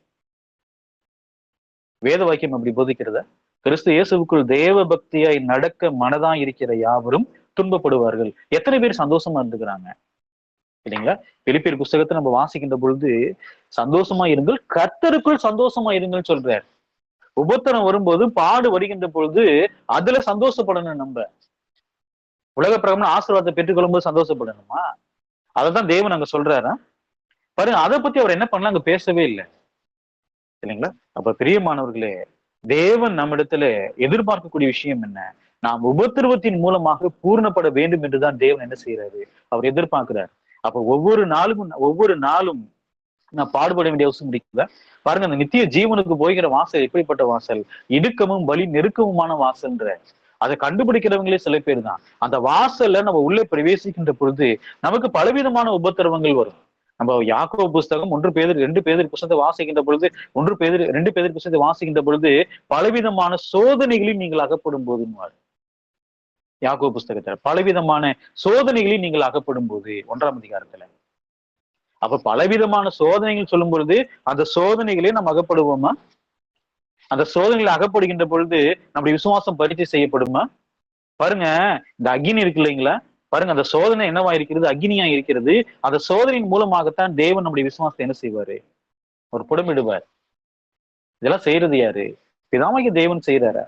வேத வாக்கியம் அப்படி போதிக்கிறத, கிறிஸ்து இயேசுவுக்குள் தேவ பக்தியாய் நடக்க மனதான் இருக்கிற யாவரும் துன்பப்படுவார்கள். எத்தனை பேர் சந்தோஷமா இருந்துக்கிறாங்க இல்லைங்களா? பிலிப்பியர் புஸ்தகத்தை நம்ம வாசிக்கின்ற பொழுது, சந்தோஷமா இருங்கள், கர்த்தருக்குள் சந்தோஷமா இருங்கள் சொல்றார். உபத்திரம் வரும்போது, பாடு வருகின்ற பொழுது அதுல சந்தோஷப்படணும். நம்ம உலக பிரகமன ஆசீர்வாதத்தை பெற்றுக்கொள்ளும் போது சந்தோஷப்படணுமா? அதைதான் தேவன் அங்க சொல்றாரு. பாருங்க, அதை பத்தி அவர் என்ன பண்ணல, அங்க பேசவே இல்லை இல்லைங்களா? அப்ப பிரியமானவர்களே, தேவன் நம்மிடத்துல எதிர்பார்க்கக்கூடிய விஷயம் என்ன, நாம் உபத்திரவத்தின் மூலமாக பூர்ணப்பட வேண்டும் என்றுதான் தேவன் என்ன செய்யறாரு, அவர் எதிர்பார்க்கிறார். அப்ப ஒவ்வொரு நாளும் நான் பாடுபட வேண்டிய அவசியம் இருக்குல்ல. பாருங்க, அந்த நித்திய ஜீவனுக்கு போகிற வாசல் எப்படிப்பட்ட வாசல், இடுக்கமும் வலி நெருக்கமுமான வாசல்ன்ற அதை கண்டுபிடிக்கிறவங்களே சில பேர் தான். அந்த வாசல்ல நம்ம உள்ளே பிரவேசிக்கின்ற பொழுது நமக்கு பலவிதமான உபத்திரவங்கள் வரும். நம்ம யாக்கோபு புஸ்தகம் 1 பேதுரு 2 பேதுரு புஸ்தகத்தை வாசிக்கின்ற பொழுது, 1 பேதுரு 2 பேதுரு புஸ்தகத்தை வாசிக்கின்ற பொழுது, பலவிதமான சோதனைகளில் நீங்கள் அகப்படும் போதுன்னு யாக்கோபு புஸ்தகத்துல பலவிதமான சோதனைகளில் நீங்கள் அகப்படும் போது 1ஆம் அதிகாரத்துல. அப்ப பலவிதமான சோதனைகள் சொல்லும் பொழுது, அந்த சோதனைகளே நம்ம அகப்படுவோமா? அந்த சோதனைகள் அகப்படுகின்ற பொழுது நம்முடைய விசுவாசம் பரீட்சை செய்யப்படுமா? பாருங்க, இந்த அக்னி இருக்கு இல்லைங்களா, பாருங்க, அந்த சோதனை என்னவா இருக்கிறது, அக்னியா இருக்கிறது. அந்த சோதனையின் மூலமாகத்தான் தேவன் நம்முடைய விசுவாசத்தை என்ன செய்வாரு, ஒரு புடமிடுவார். இதெல்லாம் செய்யறது யாரு? பிதாமாகிய தேவன் செய்யறாரு.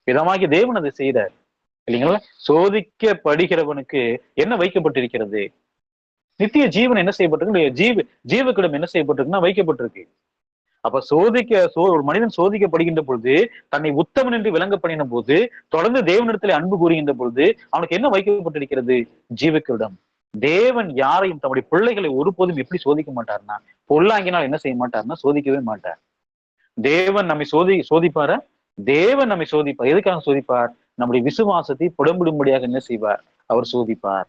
பிதாமாகிய தேவன் அதை செய்யறாரு இல்லைங்களா? சோதிக்கப்படுகிறவனுக்கு என்ன வைக்கப்பட்டிருக்கிறது, நித்திய ஜீவன் என்ன செய்யப்பட்டிருக்கு, ஜீவக்கிடம் என்ன செய்யப்பட்டிருக்குன்னா வைக்கப்பட்டிருக்கு. அப்ப ஒரு மனிதன் சோதிக்கப்படுகின்ற பொழுது, தன்னை உத்தமன் என்று விளங்க பண்ணின போது, தொடர்ந்து தேவனிடத்துல அன்பு கூறுகின்ற பொழுது அவனுக்கு என்ன வைக்கப்பட்டிருக்கிறது, ஜீவக்கிடம். தேவன் யாரையும், தம்முடைய பிள்ளைகளை ஒருபோதும் எப்படி சோதிக்க மாட்டார்னா, பொல்லாங்கினால் என்ன செய்ய மாட்டார்னா சோதிக்கவே மாட்டார். தேவன் நம்மை சோதிப்பார, தேவன் நம்மை சோதிப்பார். எதுக்காக சோதிப்பார்? நம்முடைய விசுவாசத்தை புடம்பிடும்படியாக என்ன செய்வார், அவர் சோதிப்பார்.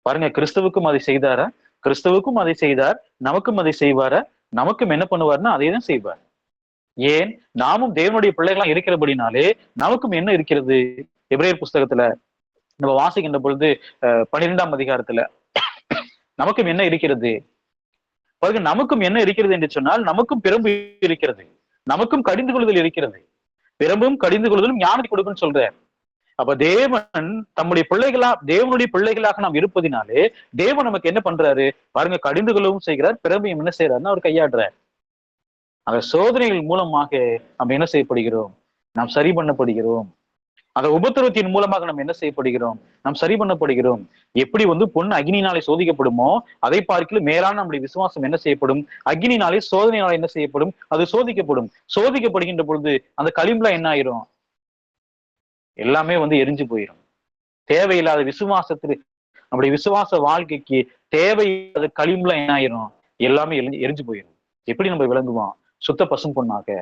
பாருங்க, கிறிஸ்துவுக்கும் அதை செய்தாரா? கிறிஸ்துவுக்கும் அதை செய்தார், நமக்கும் அதை செய்வாரா? நமக்கும் என்ன பண்ணுவார்னா அதை தான் செய்வார். ஏன்? நாமும் தேவனுடைய பிள்ளைகளா இருக்கிறபடினாலே நமக்கும் என்ன இருக்கிறது. எபிரேயர் புஸ்தகத்துல நம்ம வாசிக்கின்ற பொழுது 12ஆம் அதிகாரத்துல நமக்கும் என்ன இருக்கிறது பாருங்க, நமக்கும் என்ன இருக்கிறது என்று சொன்னால், நமக்கும் பிறம்பு இருக்கிறது, நமக்கும் கடிந்து கொள்ளுதல் இருக்கிறது. பிறம்பும் கடிந்து கொள்ளுதலும் ஞானத்தை கொடுக்குன்னு சொல்றார். அப்ப தேவன் தம்முடைய தேவனுடைய பிள்ளைகளாக நாம் இருப்பதினாலே தேவன் நமக்கு என்ன பண்றாரு பாருங்க, கடிந்து கொள்ளவும் செய்கிறார், பிறமையும் என்ன செய்யறாருன்னா அவர் கையாடுறார். அந்த சோதனைகள் மூலமாக நம்ம என்ன செய்யப்படுகிறோம், நாம் சரி பண்ணப்படுகிறோம். அந்த உபத்திரவத்தின் மூலமாக நம்ம என்ன செய்யப்படுகிறோம், நாம் சரி பண்ணப்படுகிறோம். எப்படி பொண்ணு அக்னினாலே சோதிக்கப்படுமோ, அதை பார்க்கல மேலான நம்முடைய விசுவாசம் என்ன செய்யப்படும், அக்னினாலே சோதனையினாலே என்ன செய்யப்படும், அது சோதிக்கப்படும். சோதிக்கப்படுகின்ற பொழுது அந்த களிம்புல என்ன ஆயிரும், எல்லாமே எரிஞ்சு போயிடும். தேவையில்லாத விசுவாசத்துக்கு, நம்முடைய விசுவாச வாழ்க்கைக்கு தேவையில்லாத களிம்புல என்ன ஆயிரும், எல்லாமே எரிஞ்சு போயிடும். எப்படி நம்ம விளங்குவோம், சுத்த பசும் பொண்ணாக.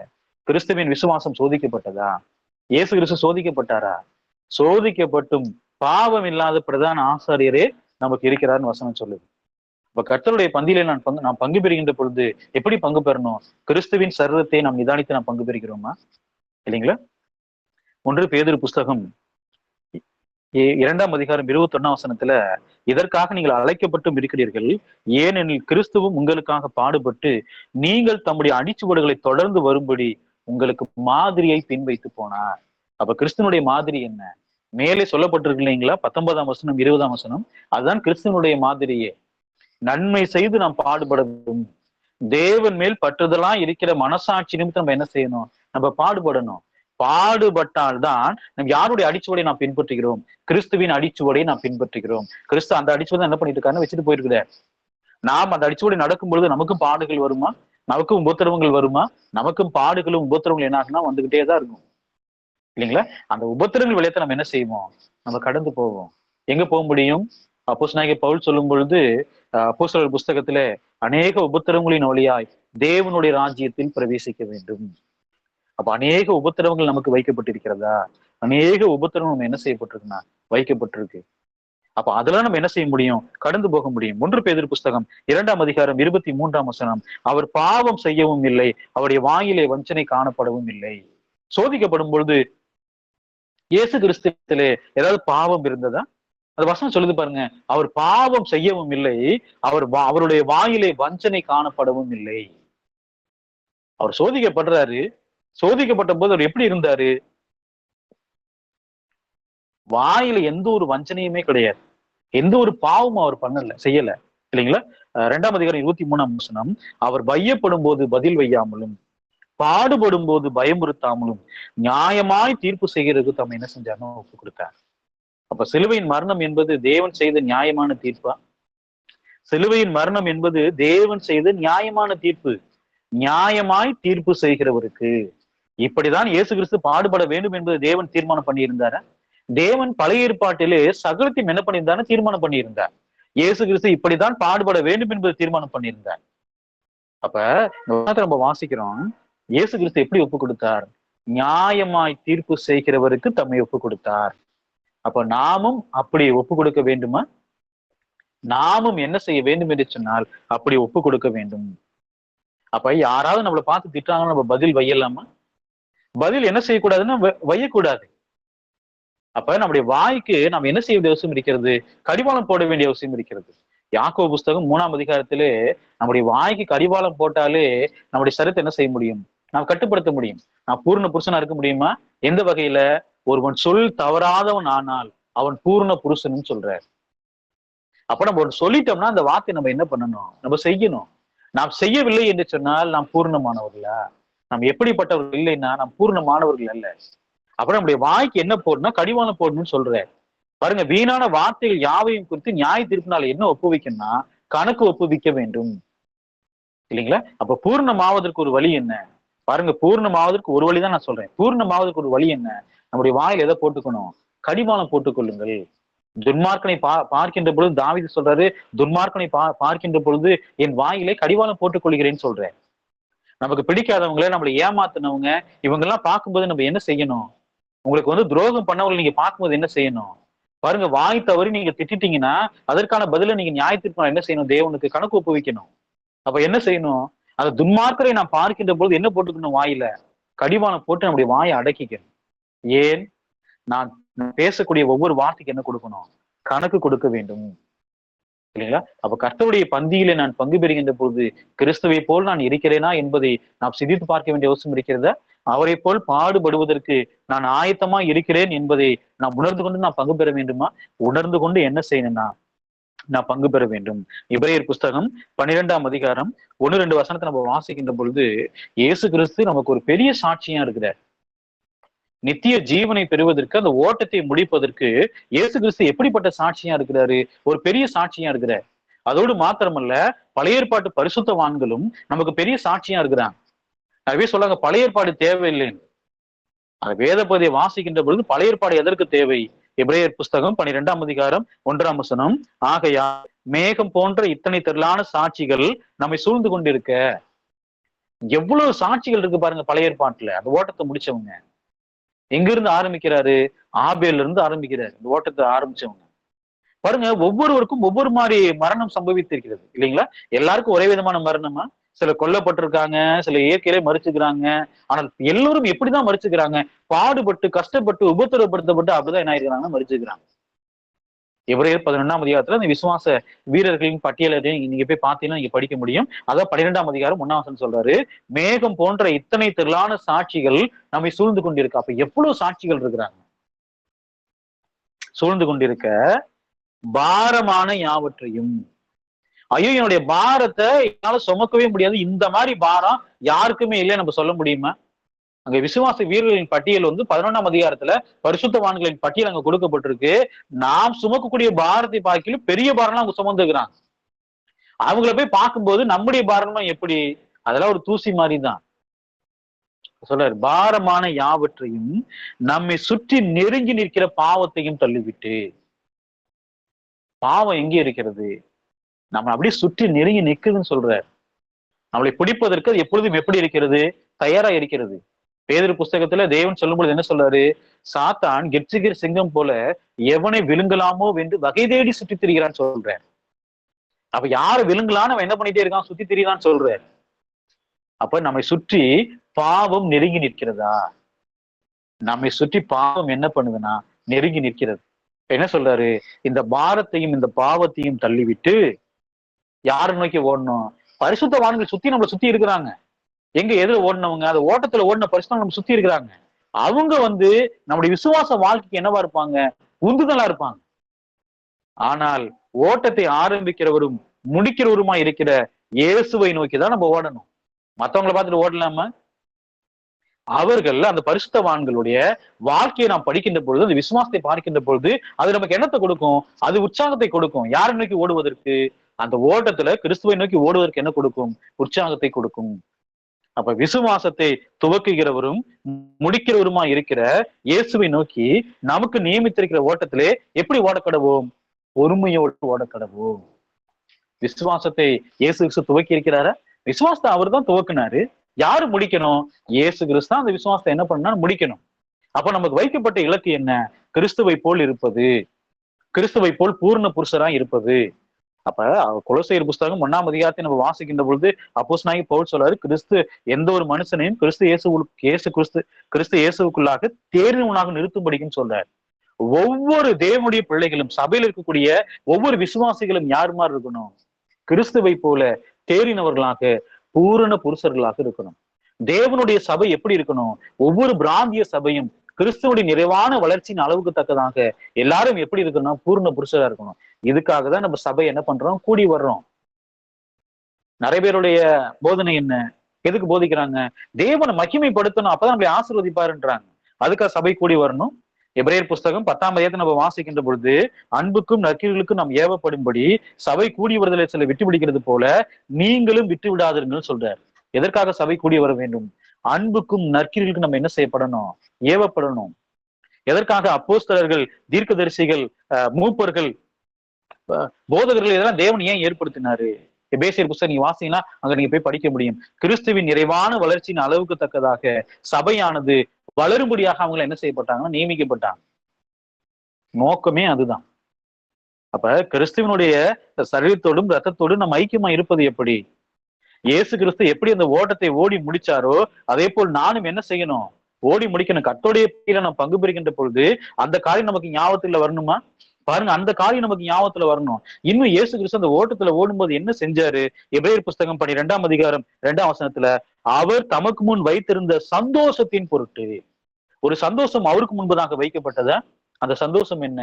கிறிஸ்துவின் விசுவாசம் சோதிக்கப்பட்டதா? இயேசு கிறிஸ்து சோதிக்கப்பட்டாரா? சோதிக்கப்பட்டும் பாவம் இல்லாத பிரதான ஆசாரியரே நமக்கு இருக்கிறார்னு வசனம் சொல்லுது. இப்ப கர்த்தருடைய பந்தியில நாம் பங்கு பெறுகின்ற பொழுது எப்படி பங்கு பெறணும், கிறிஸ்துவின் சரீரத்தை நாம் நிதானித்து நாம் பங்கு பெறுகிறோமா இல்லைங்களா? 1 பேதுரு புஸ்தகம் 2ஆம் அதிகாரம் 21ஆம் வசனத்துல, இதற்காக நீங்கள் அழைக்கப்பட்டும் இருக்கிறீர்கள், ஏனெனில் கிறிஸ்துவும் உங்களுக்காக பாடுபட்டு நீங்கள் தம்முடைய அடிச்சுவடுகளை தொடர்ந்து வரும்படி உங்களுக்கு மாதிரியை பின்வைத்து போனார். அப்ப கிறிஸ்துவனுடைய மாதிரி என்ன, மேலே சொல்லப்பட்டிருக்கு இல்லைங்களா, 19ஆம் வசனம் 20ஆம் வசனம், அதுதான் கிறிஸ்துவனுடைய மாதிரியே. நன்மை செய்து நாம் பாடுபடணும், தேவன் மேல் பற்றுதலா இருக்கிற மனசாட்சி நிமித்தம் நம்ம என்ன செய்யணும், நம்ம பாடுபடணும். பாடுபட்டால்தான் நம்ம யாருடைய அடிச்சுவடை நாம் பின்பற்றுகிறோம், கிறிஸ்துவின் அடிச்சுவடை நாம் பின்பற்றுகிறோம். கிறிஸ்து அந்த அடிச்சுவடை என்ன பண்ணிட்டு இருக்காருன்னு வச்சுட்டு போயிருக்குற. நாம் அந்த அடிச்சுவடை நடக்கும் பொழுது நமக்கும் பாடுகள் வருமா, நமக்கும் உபத்திரவங்கள் வருமா? நமக்கும் பாடுகளும் உபத்திரவங்கள் என்ன ஆகுனா வந்துகிட்டே தான் இருக்கும். இல்லைங்களா? அந்த உபத்திரங்கள் விளையத்தை நம்ம என்ன செய்வோம்? நம்ம கடந்து போவோம். எங்க போக முடியும்? அப்போஸ்தலனாகிய பவுல் சொல்லும் பொழுது அப்போஸ்தலர் புஸ்தகத்திலே அநேக உபத்திரங்களின் வழியாய் தேவனுடைய ராஜ்யத்தில் பிரவேசிக்க வேண்டும். அப்ப அநேக உபத்திரவங்கள் நமக்கு வைக்கப்பட்டிருக்கிறதா? அநேக உபத்திரவங்கள் நம்ம என்ன செய்யப்பட்டிருக்குன்னா வைக்கப்பட்டிருக்கு. அப்ப அதெல்லாம் நம்ம என்ன செய்ய முடியும்? கடந்து போக முடியும். 1 பேதுரு புஸ்தகம் 2ஆம் அதிகாரம் 23ஆம் வசனம், அவர் பாவம் செய்யவும் இல்லை, அவருடைய வாயிலே வஞ்சனை காணப்படவும் இல்லை. சோதிக்கப்படும் பொழுது இயேசு கிறிஸ்துவிலே ஏதாவது பாவம் இருந்ததா? அந்த வசனம் சொல்லுது பாருங்க, அவர் பாவம் செய்யவும் இல்லை, அவருடைய வாயிலே வஞ்சனை காணப்படவும் இல்லை. அவர் சோதிக்கப்படுறாரு. சோதிக்கப்பட்ட போது அவர் எப்படி இருந்தாரு? வாயில எந்த ஒரு வஞ்சனையுமே கிடையாது. எந்த ஒரு பாவமும் அவர் செய்யல. இல்லைங்களா? 2ஆம் அதிகாரம் 23ஆம் வசனம், அவர் வையப்படும் போது பதில் வையாமலும், பாடுபடும் போது பயமுறுத்தாமலும், நியாயமாய் தீர்ப்பு செய்கிறதுக்கு தம்மை என்ன செஞ்சாருன்னு ஒப்பு கொடுத்தார். அப்ப சிலுவையின் மரணம் என்பது தேவன் செய்த நியாயமான தீர்ப்பா? சிலுவையின் மரணம் என்பது தேவன் செய்த நியாயமான தீர்ப்பு. நியாயமாய் தீர்ப்பு செய்கிறவருக்கு. இப்படிதான் இயேசு கிறிஸ்து பாடுபட வேண்டும் என்பது தேவன் தீர்மானம் பண்ணியிருந்தாரா? தேவன் பழைய ஏற்பாட்டிலே சகலத்தையும் என்ன பண்ணியிருந்தாரு? தீர்மானம் பண்ணியிருந்தார். இயேசு கிறிஸ்து இப்படித்தான் பாடுபட வேண்டும் என்பது தீர்மானம் பண்ணியிருந்தார். அப்ப நம்ம வாசிக்கிறோம், இயேசு கிறிஸ்து எப்படி ஒப்பு கொடுத்தார்? நியாயமாய் தீர்ப்பு செய்கிறவருக்கு தம்மை ஒப்பு கொடுத்தார். அப்ப நாமும் அப்படி ஒப்பு கொடுக்க வேண்டுமா? நாமும் என்ன செய்ய வேண்டும் என்று சொன்னால் அப்படி ஒப்பு கொடுக்க வேண்டும். அப்ப யாராவது நம்மளை பார்த்து திட்டாங்கன்னா நம்ம பதில் வையலாமா? பதில் என்ன செய்யக்கூடாதுன்னா வையக்கூடாது. அப்ப நம்முடைய வாய்க்கு நம்ம என்ன செய்ய வேண்டிய அவசியம் இருக்கிறது? கடிவாளம் போட வேண்டிய அவசியம் இருக்கிறது. யாக்கோபு புஸ்தகம் 3ஆம் அதிகாரத்திலே நம்முடைய வாய்க்கு கடிவாளம் போட்டாலே நம்முடைய சரீரத்தை என்ன செய்ய முடியும்? நாம் கட்டுப்படுத்த முடியும். நான் பூர்ண புருஷனா இருக்க முடியுமா? எந்த வகையில? ஒருவன் சொல் தவறாதவன் ஆனால் அவன் பூர்ண புருஷன் சொல்றார். அப்ப நம்ம ஒன்று சொல்லிட்டோம்னா அந்த வார்த்தை நம்ம என்ன பண்ணணும்? நம்ம செய்யணும். நாம் செய்யவில்லை என்று சொன்னால் நாம் பூர்ணமானவர்களா? நாம் எப்படிப்பட்டவர்கள் இல்லைன்னா நாம் பூர்ணமானவர்கள் அல்ல. அப்புறம் நம்முடைய வாய்க்கு என்ன போடணும்? கடிவாளம் போடணும்னு சொல்றாரு. பாருங்க, வீணான வார்த்தைகள் யாவையும் குறித்து நியாய தீர்ப்பினால என்ன ஒப்புவிக்கணும்னா கணக்கு ஒப்புவிக்க வேண்டும். இல்லைங்களா? அப்ப பூர்ணமாவதற்கு ஒரு வழி என்ன? பாருங்க, பூர்ணமாவதற்கு ஒரு வழிதான் நான் சொல்றேன். பூர்ணமாவதற்கு ஒரு வழி என்ன? நம்முடைய வாயில எதை போட்டுக்கணும்? கடிவாளம் போட்டுக்கொள்ளுங்கள். துன்மார்க்கனை பார்க்கின்ற பொழுது தாவீது சொல்றாரு, துன்மார்க்கனை பார்க்கின்ற பொழுது என் வாயிலே கடிவாளம் போட்டுக் கொள்கிறேன்னு சொல்றேன். நமக்கு பிடிக்காதவங்கள, நம்மளை ஏமாத்தினவங்க, இவங்க எல்லாம் பார்க்கும்போது நம்ம என்ன செய்யணும்? உங்களுக்கு துரோகம் பண்ணவங்களை நீங்க பார்க்கும்போது என்ன செய்யணும்? பாருங்க, வாய் தவறி நீங்க திட்டிட்டீங்கன்னா அதற்கான பதில நீங்க நியாயத்திற்கு என்ன செய்யணும்? தேவனுக்கு கணக்கு ஒப்புவிக்கணும். அப்ப என்ன செய்யணும்? அந்த துன்மார்க்கரை நான் பார்க்கின்ற பொழுது என்ன போட்டுக்கணும்? வாயில கடிவாளம் போட்டு நம்முடைய வாயை அடக்கிக்கணும். ஏன்? நான் பேசக்கூடிய ஒவ்வொரு வார்த்தைக்கு என்ன கொடுக்கணும்? கணக்கு கொடுக்க வேண்டும். இல்லைங்களா? அப்ப கர்த்தருடைய பந்தியிலே நான் பங்கு பெறுகின்ற பொழுது கிறிஸ்துவை போல் நான் இருக்கிறேனா என்பதை நாம் சிந்தித்து பார்க்க வேண்டிய அவசியம் இருக்கிறதா? அவரை போல் பாடுபடுவதற்கு நான் ஆயத்தமா இருக்கிறேன் என்பதை நாம் உணர்ந்து கொண்டு நான் பங்கு பெற வேண்டுமா? உணர்ந்து கொண்டு என்ன செய்யணும்னா நான் பங்கு பெற வேண்டும். எபிரேயர் புஸ்தகம் 12ஆம் அதிகாரம் 1-2 வசனத்தை நம்ம வாசிக்கின்ற பொழுது இயேசு கிறிஸ்து நமக்கு ஒரு பெரிய சாட்சியா இருக்கிறார். நித்திய ஜீவனை பெறுவதற்கு, அந்த ஓட்டத்தை முடிப்பதற்கு இயேசு கிறிஸ்து எப்படிப்பட்ட சாட்சியா இருக்கிறாரு? ஒரு பெரிய சாட்சியா இருக்கிறார். அதோடு மாத்திரமல்ல, பழைய ஏற்பாட்டு பரிசுத்தவான்களும் நமக்கு பெரிய சாட்சியா இருக்கிறாங்க. நிறைய சொல்லாங்க பழைய ஏற்பாடு தேவையில்லைன்னு. அந்த வேத பகுதியை வாசிக்கின்ற பொழுது பழைய ஏற்பாடு எதற்கு தேவை? எபிரேயர் புஸ்தகம் 12ஆம் அதிகாரம் 1ஆம் வசனம், ஆகையா மேகம் போன்ற இத்தனை திரளான சாட்சிகள் நம்மை சூழ்ந்து கொண்டிருக்க. எவ்வளவு சாட்சிகள் இருக்கு பாருங்க பழைய ஏற்பாட்டுல. அந்த ஓட்டத்தை முடிச்சவங்க எங்க இருந்து ஆரம்பிக்கிறாரு? ஆபேல்ல இருந்து ஆரம்பிக்கிறாரு இந்த ஓட்டத்தை ஆரம்பிச்சவங்க. பாருங்க, ஒவ்வொருவருக்கும் ஒவ்வொரு மாதிரி மரணம் சம்பவித்திருக்கிறது. இல்லைங்களா? எல்லாருக்கும் ஒரே விதமான மரணமா? சில கொல்லப்பட்டிருக்காங்க, சில இயற்கையிலே மறிச்சுக்கிறாங்க. ஆனால் எல்லோரும் எப்படிதான் மறிச்சுக்கிறாங்க? பாடுபட்டு, கஷ்டப்பட்டு, உபத்திரப்படுத்தப்பட்டு அப்படிதான் என்ன ஆயிருக்கிறாங்க? மறிச்சுக்கிறாங்க. எபிரேயர் 11ஆம் அதிகாரத்துல அந்த விசுவாச வீரர்களின் பட்டியலையும் நீங்க போய் பார்த்தீங்கன்னா நீங்க படிக்க முடியும். அதான் 12ஆம் அதிகாரம் 1ஆம் வசனம் சொல்றாரு, மேகம் போன்ற இத்தனை திரளான சாட்சிகள் நம்மை சூழ்ந்து கொண்டிருக்க. அப்ப எவ்வளவு சாட்சிகள் இருக்கிறாங்க சூழ்ந்து கொண்டிருக்க. பாரமான யாவற்றையும், ஐயோ என்னுடைய பாரத்தை என்னால சுமக்கவே முடியாது, இந்த மாதிரி பாரம் யாருக்குமே இல்லையா நம்ம சொல்ல முடியுமா? அங்க விசுவாச வீரர்களின் பட்டியல் 11ஆம் அதிகாரத்துல பரிசுத்தவான்களின் பட்டியல் அங்க கொடுக்கப்பட்டிருக்கு. நாம் சுமக்கக்கூடிய பாரத்தை பார்க்கலும் பெரிய பாரம் அவங்க சுமந்துக்கிறாங்க. அவங்கள போய் பார்க்கும்போது நம்முடைய பாரமா எப்படி? அதெல்லாம் ஒரு தூசி மாதிரி தான். சொல்றாரு, பாரமான யாவற்றையும் நம்மை சுற்றி நெருங்கி நிற்கிற பாவத்தையும் தள்ளிவிட்டு. பாவம் எங்கே இருக்கிறது? நம்ம அப்படியே சுற்றி நெருங்கி நிற்குதுன்னு சொல்றாரு. நம்மளை பிடிப்பதற்கு அது எப்பொழுதும் எப்படி இருக்கிறது? தயாரா இருக்கிறது. பேதுரு புஸ்தகத்துல தேவன் சொல்லும் பொழுது என்ன சொல்றாரு? சாத்தான் கெர்ச்சிக்கிற சிங்கம் போல எவனை விழுங்கலாமோ என்று வகை தேடி சுற்றி திரிகிறான்னு சொல்றார். அப்ப யாரு விழுங்கலான்னு அவன் என்ன பண்ணிட்டே இருக்கான்? சுத்தி திரிகிறான்னு சொல்றார். அப்ப நம்மை சுற்றி பாவம் நெருங்கி நிற்கிறதா? நம்மை சுற்றி பாவம் என்ன பண்ணுதுன்னா நெருங்கி நிற்கிறது. என்ன சொல்றாரு? இந்த பாரத்தையும் இந்த பாவத்தையும் தள்ளிவிட்டு யாரை நோக்கி ஓடணும்? பரிசுத்தவான்கள் சுத்தி நம்மளை சுத்தி இருக்கிறாங்க. எங்க எதிர ஓடினவங்க, அந்த ஓட்டத்துல ஓடின பரிசுத்தம் நம்ம சுத்தி இருக்கிறாங்க. அவங்க நம்முடைய விசுவாச வாழ்க்கைக்கு என்னவா இருப்பாங்க? உந்துதலா இருப்பாங்க. ஆனால் ஓட்டத்தை ஆரம்பிக்கிறவரும் முடிக்கிறவருமா இருக்கிற இயேசுவை நோக்கிதான் நம்ம ஓடணும். மத்தவங்களை பார்த்துட்டு ஓடலாமா? அவர்கள் அந்த பரிசுத்தவான்களுடைய வாழ்க்கையை நாம் படிக்கின்ற பொழுது, அந்த விசுவாசத்தை பார்க்கின்ற பொழுது அது நமக்கு என்னத்தை கொடுக்கும்? அது உற்சாகத்தை கொடுக்கும். யாரை நோக்கி ஓடுவதற்கு? அந்த ஓட்டத்துல கிறிஸ்துவை நோக்கி ஓடுவதற்கு என்ன கொடுக்கும்? உற்சாகத்தை கொடுக்கும். அப்ப விசுவாசத்தை துவக்குகிறவரும் முடிக்கிறவருமா இருக்கிற இயேசுவை நோக்கி நமக்கு நியமித்திருக்கிற ஓட்டத்திலே எப்படி ஓடக்கடவோம்? பொறுமையோடு ஓடக்கடவோம். விசுவாசத்தை இயேசு கிறிஸ்து துவக்கி இருக்கிறாரா? விசுவாசத்தை அவர் தான் துவக்கினாரு. யாரு முடிக்கணும்? இயேசு கிறிஸ்து அந்த விசுவாசத்தை என்ன பண்ணா முடிக்கணும். அப்ப நமக்கு வைக்கப்பட்ட இலக்கு என்ன? கிறிஸ்துவை போல் இருப்பது, கிறிஸ்துவை போல் பூர்ண புருஷரா இருப்பது. அப்ப கொலோசையர் புஸ்தகம் 1ஆம் அதிகாரத்தை நம்ம வாசிக்கின்ற பொழுது அப்போஸ்தலனாகிய பவுல் சொல்றாரு, கிறிஸ்து எந்த ஒரு மனுஷனையும் கிறிஸ்து இயேசுக்குள்ளாக தேர்ந்தவனாக நிறுத்தும்படிக்குன்னு சொல்றாரு. ஒவ்வொரு தேவனுடைய பிள்ளைகளும், சபையில் இருக்கக்கூடிய ஒவ்வொரு விசுவாசிகளும் யார் மாதிரி இருக்கணும்? கிறிஸ்துவை போல தேறினவர்களாக, பூரண புருஷர்களாக இருக்கணும். தேவனுடைய சபை எப்படி இருக்கணும்? ஒவ்வொரு பிராந்திய சபையும் கிறிஸ்துவனுடைய நிறைவான வளர்ச்சியின் அளவுக்கு தக்கதாக எல்லாரும் எப்படி இருக்கணும்? பூர்ண புருஷரா இருக்கணும். இதுக்காக தான் நம்ம சபை என்ன பண்றோம்? கூடி வர்றோம். நிறைய பேருடைய போதனை என்ன? எதுக்கு போதிக்கிறாங்க? தேவனை மகிமைப்படுத்தணும், அப்பதான் நம்மளை ஆசீர்வதிப்பாருன்றாங்க. அதுக்காக சபை கூடி வரணும். எபிரேயர் புஸ்தகம் 10ஆம் அதிகாரத்தை நம்ம வாசிக்கின்ற பொழுது, அன்புக்கும் நற்கிரிகளுக்கும் நாம் ஏவப்படும்படி சபை கூடி வருதலை சில விட்டு பிடிக்கிறது போல நீங்களும் விட்டு விடாதீர்கள் சொல்றாரு. எதற்காக சபை கூடி வர வேண்டும்? அன்புக்கும் நற்கிரிகளுக்கும் நம்ம என்ன செய்யப்படணும்? ஏவப்படணும். எதற்காக? அப்போஸ்தலர்கள், தீர்க்கதரிசிகள், மூப்பர்கள், போதகர்கள் இதெல்லாம் தேவன் ஏன் ஏற்படுத்தினாரு? எபேசியர் புஸ்தகம் நீங்க வாசிங்கன்னா அங்க நீங்க போய் படிக்க முடியும். கிறிஸ்துவின் நிறைவான வளர்ச்சியின் அளவுக்கு தக்கதாக சபையானது வளரும்படியாக அவங்க என்ன செய்யப்பட்டாங்கன்னா நியமிக்கப்பட்டாங்க. நோக்கமே அதுதான். அப்ப கிறிஸ்துவனுடைய சரீரத்தோடும் ரத்தத்தோடும் நம்ம ஐக்கியமா இருப்பது எப்படி? இயேசு கிறிஸ்து எப்படி அந்த ஓட்டத்தை ஓடி முடிச்சாரோ அதே போல் நானும் என்ன செய்யணும்? ஓடி முடிக்கணும். கர்த்தருடைய பெயரில் நம்ம பங்கு பெறுகின்ற பொழுது அந்த காரியம் நமக்கு ஞாபகத்துல வரணுமா? பாருங்க, அந்த காரியம் நமக்கு ஞாபகத்துல வரணும். இன்னும் இயேசு கிறிஸ்து அந்த ஓட்டத்துல ஓடும்போது என்ன செஞ்சாரு? எபிரேயர் புஸ்தகம் 12ஆம் அதிகாரம் 2ஆம் வசனத்துல, அவர் தமக்கு முன் வைத்திருந்த சந்தோஷத்தின் பொருட்டு, ஒரு சந்தோஷம் அவருக்கு முன்பதாக வைக்கப்பட்டதா? அந்த சந்தோஷம் என்ன?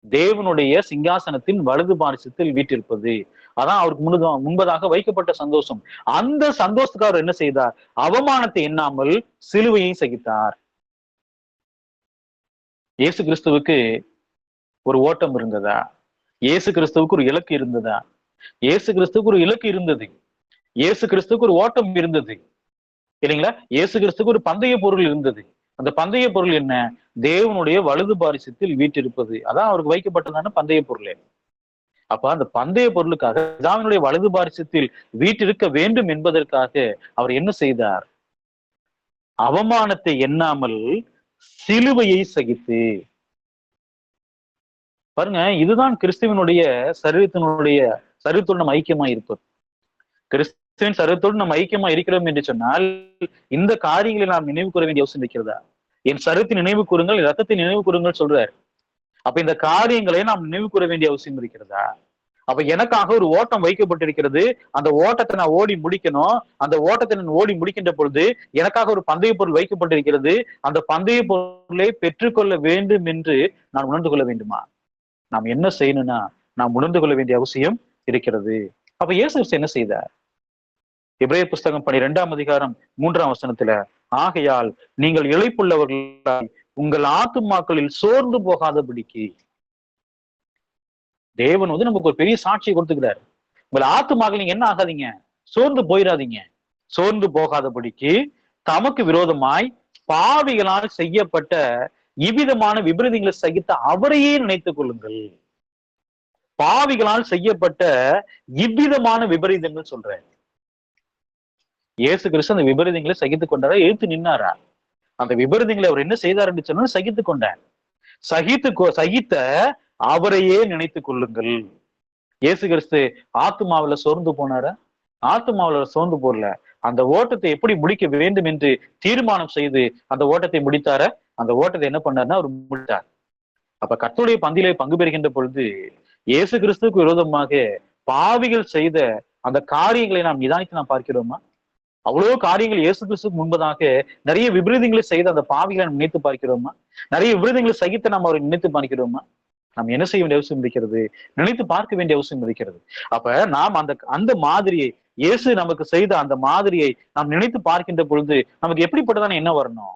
தேவனுடைய சிங்காசனத்தின் வலது பாரிசத்தில் வீட்டிருப்பது. அதான் அவருக்கு முன்பதாக வைக்கப்பட்ட சந்தோஷம். அந்த சந்தோஷத்துக்காக என்ன செய்தார்? அவமானத்தை எண்ணாமல் சிலுவையை சகித்தார். இயேசு கிறிஸ்துவுக்கு ஒரு ஓட்டம் இருந்ததா? இயேசு கிறிஸ்துவுக்கு ஒரு இலக்கு இருந்ததா? இயேசு கிறிஸ்துவுக்கு ஒரு இலக்கு இருந்தது. இயேசு கிறிஸ்துவுக்கு ஒரு ஓட்டம் இருந்தது இல்லைங்களா? இயேசு கிறிஸ்துவுக்கு ஒரு பந்தய பொருள் இருந்தது. அந்த பந்தய பொருள் என்ன? தேவனுடைய வலது பாரிசத்தில் வீட்டிருப்பது. அதான் அவருக்கு வைக்கப்பட்டதான பந்தய பொருளே. அப்ப அந்த பந்தய பொருளுக்காக பிதாவினுடைய வலது பாரிசத்தில் வீட்டிருக்க வேண்டும் என்பதற்காக அவர் என்ன செய்தார்? அவமானத்தை எண்ணாமல் சிலுவையை சகித்து. பாருங்க, இதுதான் கிறிஸ்துவனுடைய சரீரத்தோடு நம்ம ஐக்கியமா இருப்பது. கிறிஸ்துவின் சரீரத்தோடு நம்ம ஐக்கியமா இருக்கிறோம் என்று சொன்னால் இந்த காரியங்களை நாம் நினைவு கூற வேண்டிய அவசியம் இருக்கிறதா? என் சரீரத்தை நினைவு கூறுங்கள், ரத்தத்தை நினைவு கூறுங்கள் சொல்றாரு. அப்ப இந்த காரியங்களை நாம் நினைவு கூற வேண்டிய அவசியம் இருக்கிறதா? அப்ப எனக்காக ஒரு ஓட்டம் வைக்கப்பட்டிருக்கிறது. அந்த ஓட்டத்தை நான் ஓடி முடிக்கணும். அந்த ஓட்டத்தை நான் ஓடி முடிக்கின்ற பொழுது எனக்காக ஒரு பந்தய பொருள் வைக்கப்பட்டிருக்கிறது. அந்த பந்தய பொருளை பெற்றுக்கொள்ள வேண்டும் என்று நான் உணர்ந்து கொள்ள வேண்டுமா? நாம் என்ன செய்யணும்னா நாம் உணர்ந்து கொள்ள வேண்டிய அவசியம் இருக்கிறது. அப்ப இயேசு கிறிஸ்து என்ன செய்தார்? எபிரேயர் புஸ்தகம் 12ஆம் அதிகாரம் 3ஆம் வசனத்துல, ஆகையால் நீங்கள் இளைப்புள்ளவர்களாய் உங்கள் ஆத்துமாக்களில் சோர்ந்து போகாதபடிக்கு. தேவன் நமக்கு ஒரு பெரிய சாட்சியை கொடுத்துக்கிறார். உங்கள் ஆத்துமாக்கள் நீங்க என்ன ஆகாதீங்க? சோர்ந்து போயிடாதீங்க. சோர்ந்து போகாதபடிக்கு தமக்கு விரோதமாய் பாவிகளால் செய்யப்பட்ட இவ்விதமான விபரீதங்களை சகித்த அவரையே நினைத்துக் கொள்ளுங்கள். பாவிகளால் செய்யப்பட்ட இவ்விதமான விபரீதங்கள் சொல்றேன். இயேசு கிறிஸ்து அந்த விபரீதங்களை சகித்துக் கொண்டாரா, எழுத்து நின்னாரா? அந்த விபரீதங்களை அவர் என்ன செய்தார் என்று சொன்னா சகித்துக் கொண்டார். சகித்த அவரையே நினைத்துக் கொள்ளுங்கள். இயேசு கிறிஸ்து ஆத்துமாவில சோர்ந்து போனாரா? ஆத்துமாவில சோர்ந்து போடல. அந்த ஓட்டத்தை எப்படி முடிக்க வேண்டும் என்று தீர்மானம் செய்து அந்த ஓட்டத்தை முடித்தார. அந்த ஓட்டத்தை என்ன பண்ணாருன்னா அவர் முடித்தார். அப்ப கர்த்தருடைய பந்தியிலே பங்கு பெறுகின்ற பொழுது இயேசு கிறிஸ்துவுக்கு விரோதமாக பாவிகள் செய்த அந்த காரியங்களை நாம் நிதானித்து நாம் பார்க்கிறோமா? அவ்வளவு காரியங்கள் இயேசு கிறிஸ்துக்கு முன்பதாக நிறைய விபரீதங்களை செய்த அந்த பாவிகளை நாம் நினைத்து பார்க்கிறோமா? நிறைய விபரீதங்களை சகித்து நாம் அவரை நினைத்து பார்க்கிறோமா? நாம் என்ன செய்ய வேண்டிய அவசியம் இருக்கிறது? நினைத்து பார்க்க வேண்டிய அவசியம் இருக்கிறது. அப்ப நாம் அந்த மாதிரியை, இயேசு நமக்கு செய்த அந்த மாதிரியை நாம் நினைத்து பார்க்கின்ற பொழுது நமக்கு எப்படிப்பட்டதான என்ன வரணும்?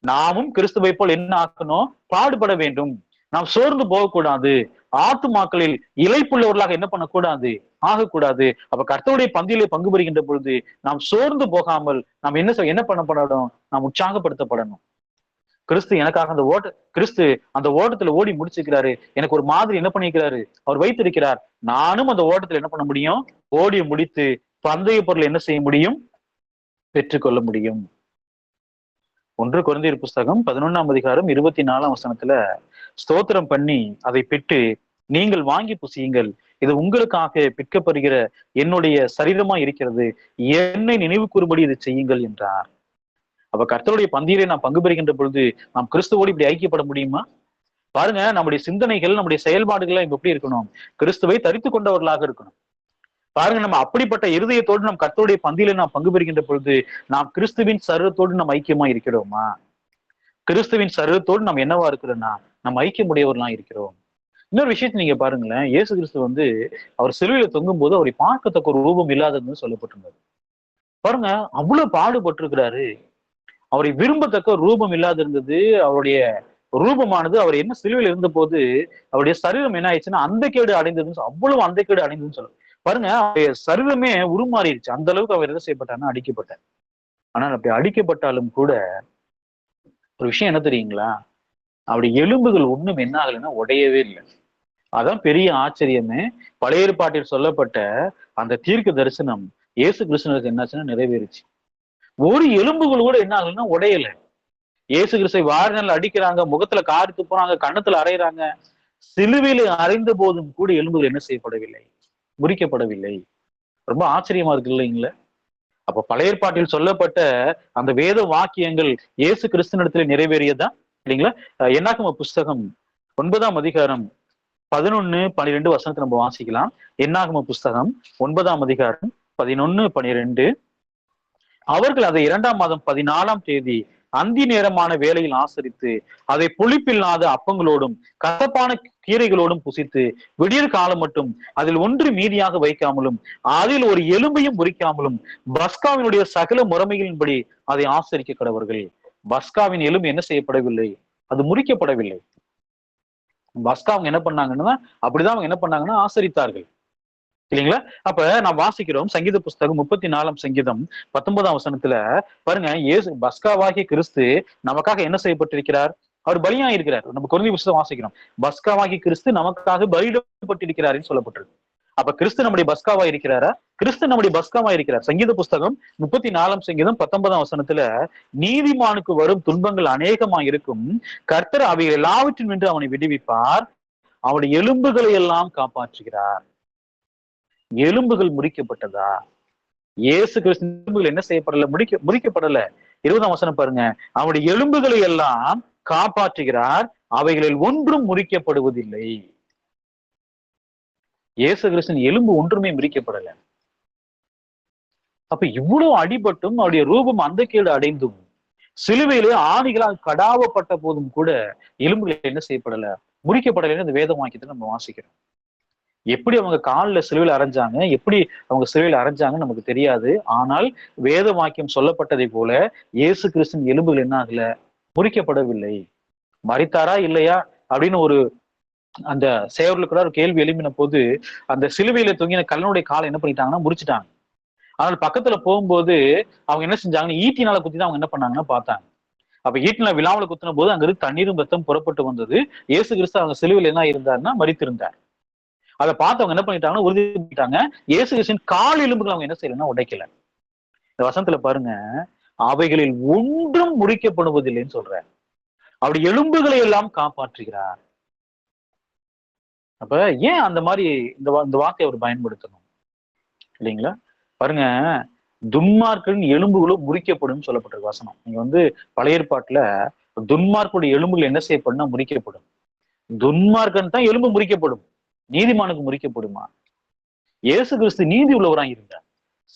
நாமும் கிறிஸ்துவை போல் என்ன ஆக்கணும்? பாடுபட வேண்டும். நாம் சோர்ந்து போகக்கூடாது. ஆத்துமாக்களில் இளைப்புள்ளவர்களாக என்ன பண்ணக்கூடாது? ஆகக்கூடாது. அப்ப கர்த்தருடைய பந்தியிலே பங்கு பெறுகின்ற பொழுது நாம் சோர்ந்து போகாமல் நாம் என்ன பண்ணப்படணும்? நாம் உற்சாகப்படுத்தப்படணும். கிறிஸ்து எனக்காக கிறிஸ்து அந்த ஓட்டத்துல ஓடி முடிச்சிருக்கிறாரு. எனக்கு ஒரு மாதிரி என்ன பண்ணிருக்கிறாரு? அவர் வைத்திருக்கிறார். நானும் அந்த ஓட்டத்துல என்ன பண்ண முடியும்? ஓடி முடித்து பந்தய பொருள் என்ன செய்ய முடியும்? பெற்றுக்கொள்ள முடியும். 1 கொரிந்தியர் புஸ்தகம் 11:24 ஸ்தோத்திரம் பண்ணி அதை பெற்று நீங்கள் வாங்கி புசியுங்கள், இது உங்களுக்காக பிற்கப்படுகிற என்னுடைய சரீரமா இருக்கிறது, என்னை நினைவு கூறும்படி இதை செய்யுங்கள் என்றார். அப்ப கர்த்தருடைய பந்தியிலே நாம் பங்கு பெறுகின்ற பொழுது நாம் கிறிஸ்துவோடு இப்படி ஐக்கியப்பட முடியுமா? பாருங்க, நம்முடைய சிந்தனைகள், நம்முடைய செயல்பாடுகள் எப்படி இருக்கணும்? கிறிஸ்துவை தரித்து கொண்டவர்களாக இருக்கணும். பாருங்க, நம்ம அப்படிப்பட்ட இருதயத்தோடு நம் கர்த்தருடைய பந்தியில நாம் பங்கு பெறுகின்ற பொழுது நாம் கிறிஸ்துவின் சரீரத்தோடு நம்ம ஐக்கியமா இருக்கிறோமா? கிறிஸ்துவின் சரீரத்தோடு நம்ம என்னவா இருக்கிறோம்னா நம்ம ஐக்கியமுடையவர்களா இருக்கிறோம். இன்னொரு விஷயத்தை நீங்க பாருங்களேன், இயேசு கிறிஸ்து அவர் சிலுவையில தொங்கும் போது அவரை பார்க்கத்தக்க ஒரு ரூபம் இல்லாததுன்னு சொல்லப்பட்டிருந்தது. பாருங்க, அவ்வளவு பாடுபட்டிருக்கிறாரு. அவரை விரும்பத்தக்க ரூபம் இல்லாத இருந்தது. அவருடைய ரூபமானது அவர் என்ன சிலுவையில் இருந்த போது அவருடைய சரீரம் என்ன ஆயிடுச்சுன்னா அந்த கேடு அடைந்ததுன்னு, அவ்வளவு அந்த கேடு அடைந்ததுன்னு சொல்லுவாங்க. பாருங்க, அவருடைய சரீரமே உருமாறிடுச்சு. அந்த அளவுக்கு அவர் என்ன செய்யப்பட்டார்னா அடிக்கப்பட்டார். ஆனால் அப்படி அடிக்கப்பட்டாலும் கூட ஒரு விஷயம் என்ன தெரியுங்களா? அவருடைய எலும்புகள் ஒண்ணும் என்ன ஆகலைன்னா உடையவே இல்லை. அதான் பெரிய ஆச்சரியமே. பழைய ஏற்பாட்டில் சொல்லப்பட்ட அந்த தீர்க்க தரிசனம் இயேசு கிறிஸ்துவுக்கு என்னாச்சுன்னா நிறைவேறுச்சு. ஒரு எலும்புகள் கூட என்ன ஆகலைன்னா உடையல. இயேசு கிறிஸ்துவை வாரினால் அடிக்கிறாங்க, முகத்துல காரித்து போறாங்க, கண்ணத்துல அறையிறாங்க. சிலுவையில அறைந்த போதும் கூட எலும்புகள் என்ன செய்யப்படவில்லை? முறிக்கப்படவில்லை. ரொம்ப ஆச்சரியமா இருக்கு இல்லைங்களா? அப்ப பழைய ஏற்பாட்டில் சொல்லப்பட்ட அந்த வேத வாக்கியங்கள் இயேசு கிறிஸ்துவினிடத்துல நிறைவேறியதா இல்லைங்களா? என்னாகம புஸ்தகம் 9 11-12 நம்ம வாசிக்கலாம். என்னாகம புஸ்தகம் 9 11-12. அவர்கள் அதை 2ஆம் மாதம் 14ஆம் தேதி அந்தி நேரமான வேளையில் ஆசரித்து அதை புளிப்பில்லாத அப்பங்களோடும் கசப்பான கீரைகளோடும் புசித்து விடியற் காலம் மட்டும் அதில் ஒன்று மீதியாக வைக்காமலும் அதில் ஒரு எலும்பையும் முறிக்காமலும் பஸ்காவினுடைய சகல முறைமைகளின்படி அதை ஆசரிக்க கடவர்கள். பஸ்காவின் எலும்பு என்ன செய்யப்படவில்லை? அது முறிக்கப்படவில்லை. பஸ்கா அவங்க என்ன பண்ணாங்கன்னா அப்படிதான் அவங்க என்ன பண்ணாங்கன்னா ஆசரித்தார்கள் இல்லைங்களா? அப்ப நான் வாசிக்கிறோம் சங்கீத புஸ்தகம் 34ஆம் சங்கீதம் 19ஆம் பாருங்க, இயேசு பஸ்காவாகிய கிறிஸ்து நமக்காக என்ன செய்யப்பட்டிருக்கிறார்? அவர் பலியா இருக்கிறார். நம்ம கொரிந்தியர் புஸ்தகம் வாசிக்கிறோம், பஸ்காவாகிய கிறிஸ்து நமக்காக பலியிடப்பட்டிருக்கிறார்னு சொல்லப்பட்டிருக்கு. அப்ப கிறிஸ்து நம்முடைய பஸ்காவா இருக்கிறாரா? கிறிஸ்து நம்முடைய பஸ்காவா இருக்கிறார். சங்கீத புஸ்தகம் 34ஆம் சங்கீதம் 19ஆம் நீதிமானுக்கு வரும் துன்பங்கள் அநேகமா இருக்கும், கர்த்தர் அவைகள் எல்லாவற்றின் நின்று அவனை விடுவிப்பார், அவனுடைய எலும்புகளை எல்லாம் காப்பாற்றுகிறார். எலும்புகள் முறிக்கப்பட்டதா? இயேசு கிறிஸ்து எலும்புகள் என்ன செய்யப்படல? முறிக்கப்படல. 20ஆம் பாருங்க, அவனுடைய எலும்புகளை எல்லாம் காப்பாற்றுகிறார், அவைகளில் ஒன்றும் முறிக்கப்படுவதில்லை. இயேசு கிறிஸ்துவின் எலும்பு ஒன்றுமே முறிக்கப்படல. அப்ப இவ்வளவு அடிபட்டும் அவருடைய ரூபம் அந்த கேடு அடைந்தும் சிலுவையிலே ஆணிகளால் கடாவப்பட்ட போதும் கூட எலும்புகள் என்ன செய்யப்படல? முறிக்கப்படலைன்னு அந்த வேத வாக்கியத்தை நம்ம வாசிக்கிறோம். எப்படி அவங்க காலில் சிலுவையில் அரைஞ்சாங்க, எப்படி அவங்க சிலுவையில் அரைஞ்சாங்கன்னு நமக்கு தெரியாது. ஆனால் வேத வாக்கியம் சொல்லப்பட்டதை போல இயேசு கிறிஸ்துவின் எலும்புகள் என்ன ஆகல? முறிக்கப்படவில்லை. மரித்தாரா இல்லையா அப்படின்னு அந்த சேவர்களுக்கு ஒரு கேள்வி எழுப்பின போது அந்த சிலுவையில தொங்கின கல்லனுடைய காலை என்ன பண்ணிட்டாங்கன்னா முறிச்சிட்டாங்க. ஆனால் பக்கத்துல போகும்போது அவங்க என்ன செஞ்சாங்கன்னா ஈட்டினால குத்தி தான் அவங்க என்ன பண்ணாங்கன்னா பார்த்தாங்க. அப்ப ஈட்டினால விழாவில் குத்தின போது அங்கிருந்து தண்ணீரும் ரத்தம் புறப்பட்டு வந்தது. இயேசு கிறிஸ்து அவங்க சிலுவையில் என்ன இருந்தாருன்னா மரித்திருந்தார். அதை பார்த்து அவங்க என்ன பண்ணிட்டாங்கன்னா உறுதி பண்ணிட்டாங்க. இயேசு கிறிஸ்துவின் கால் எலும்புகள் அவங்க என்ன செய்யலன்னா உடைக்கல. இந்த வசனத்துல பாருங்க, அவைகளில் ஒன்றும் முறிக்கப்படுவதில்லைன்னு சொல்ற. அப்படி எலும்புகளை எல்லாம் காப்பாற்றுகிறார். அப்ப ஏன் அந்த மாதிரி இந்த வார்த்தையை அவர் பயன்படுத்தணும் இல்லைங்களா? பாருங்க, துன்மார்க்கின் எலும்புகளும் முறிக்கப்படும் சொல்லப்பட்டிருக்கு வசனம். நீங்க பழைய ஏற்பாட்டுல துன்மார்க்குடைய எலும்புகள் என்ன செய்யப்படும்? முறிக்கப்படும். துன்மார்க்கன் தான் எலும்பு முறிக்கப்படும், நீதிமானுக்கு முறிக்கப்படுமா? இயேசு கிறிஸ்து நீதி உள்ளவரா இருந்தார்.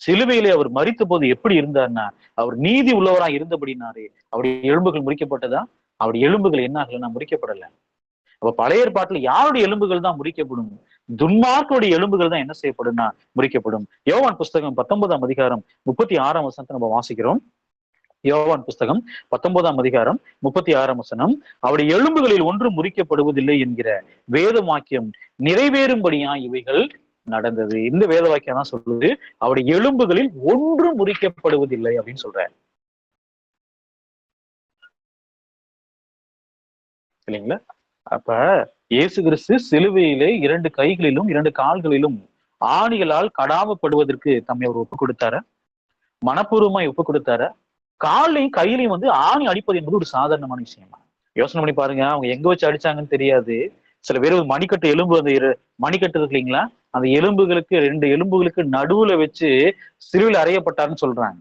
சிலுவையிலே அவர் மரித்த போது எப்படி இருந்தார்னா, அவர் நீதி உள்ளவரா இருந்தபடினாரே அவருடைய எலும்புகள் முறிக்கப்பட்டதா? அவருடைய எலும்புகள் என்ன ஆகலன்னா முறிக்கப்படல. அப்ப பழைய ஏற்பாட்டுல யாருடைய எலும்புகள் தான் முறிக்கப்படும்? துன்மார்க்குடைய எலும்புகள் தான் என்ன செய்யப்படும்னா முறிக்கப்படும். யோவான் புஸ்தகம் 19ஆம் அதிகாரம் 36ஆம் வசனத்தை நம்ம வாசிக்கிறோம். யோவான் புஸ்தகம் 19ஆம் அதிகாரம் 36ஆம் வசனம், அவருடைய எலும்புகளில் ஒன்று முறிக்கப்படுவதில்லை என்கிற வேத வாக்கியம் நிறைவேறும்படியா இவைகள் நடந்தது. இந்த வேத வாக்கியம் தான் சொல்லுது அவருடைய எலும்புகளில் ஒன்று முறிக்கப்படுவதில்லை அப்படின்னு சொல்ற இல்லைங்களா? அப்ப இயேசு கிறிஸ்து சிலுவையிலே 2 கைகளிலும் 2 கால்களிலும் ஆணிகளால் கடாமப்படுவதற்கு தம்மை அவர் ஒப்பு கொடுத்தார, மனப்பூர்வமாய் ஒப்பு கொடுத்தார. காலையும் கையிலையும் ஆணி அடிப்பது என்பது ஒரு சாதாரணமான விஷயமா? யோசனை பண்ணி பாருங்க, அவங்க எங்க வச்சு அடிச்சாங்கன்னு தெரியாது. சில பேர் மணிக்கட்டு எலும்பு மணிக்கட்டு இருக்கு இல்லைங்களா, அந்த எலும்புகளுக்கு 2 எலும்புகளுக்கு நடுவுல வச்சு சிலுவையில் அறையப்பட்டாருன்னு சொல்றாங்க.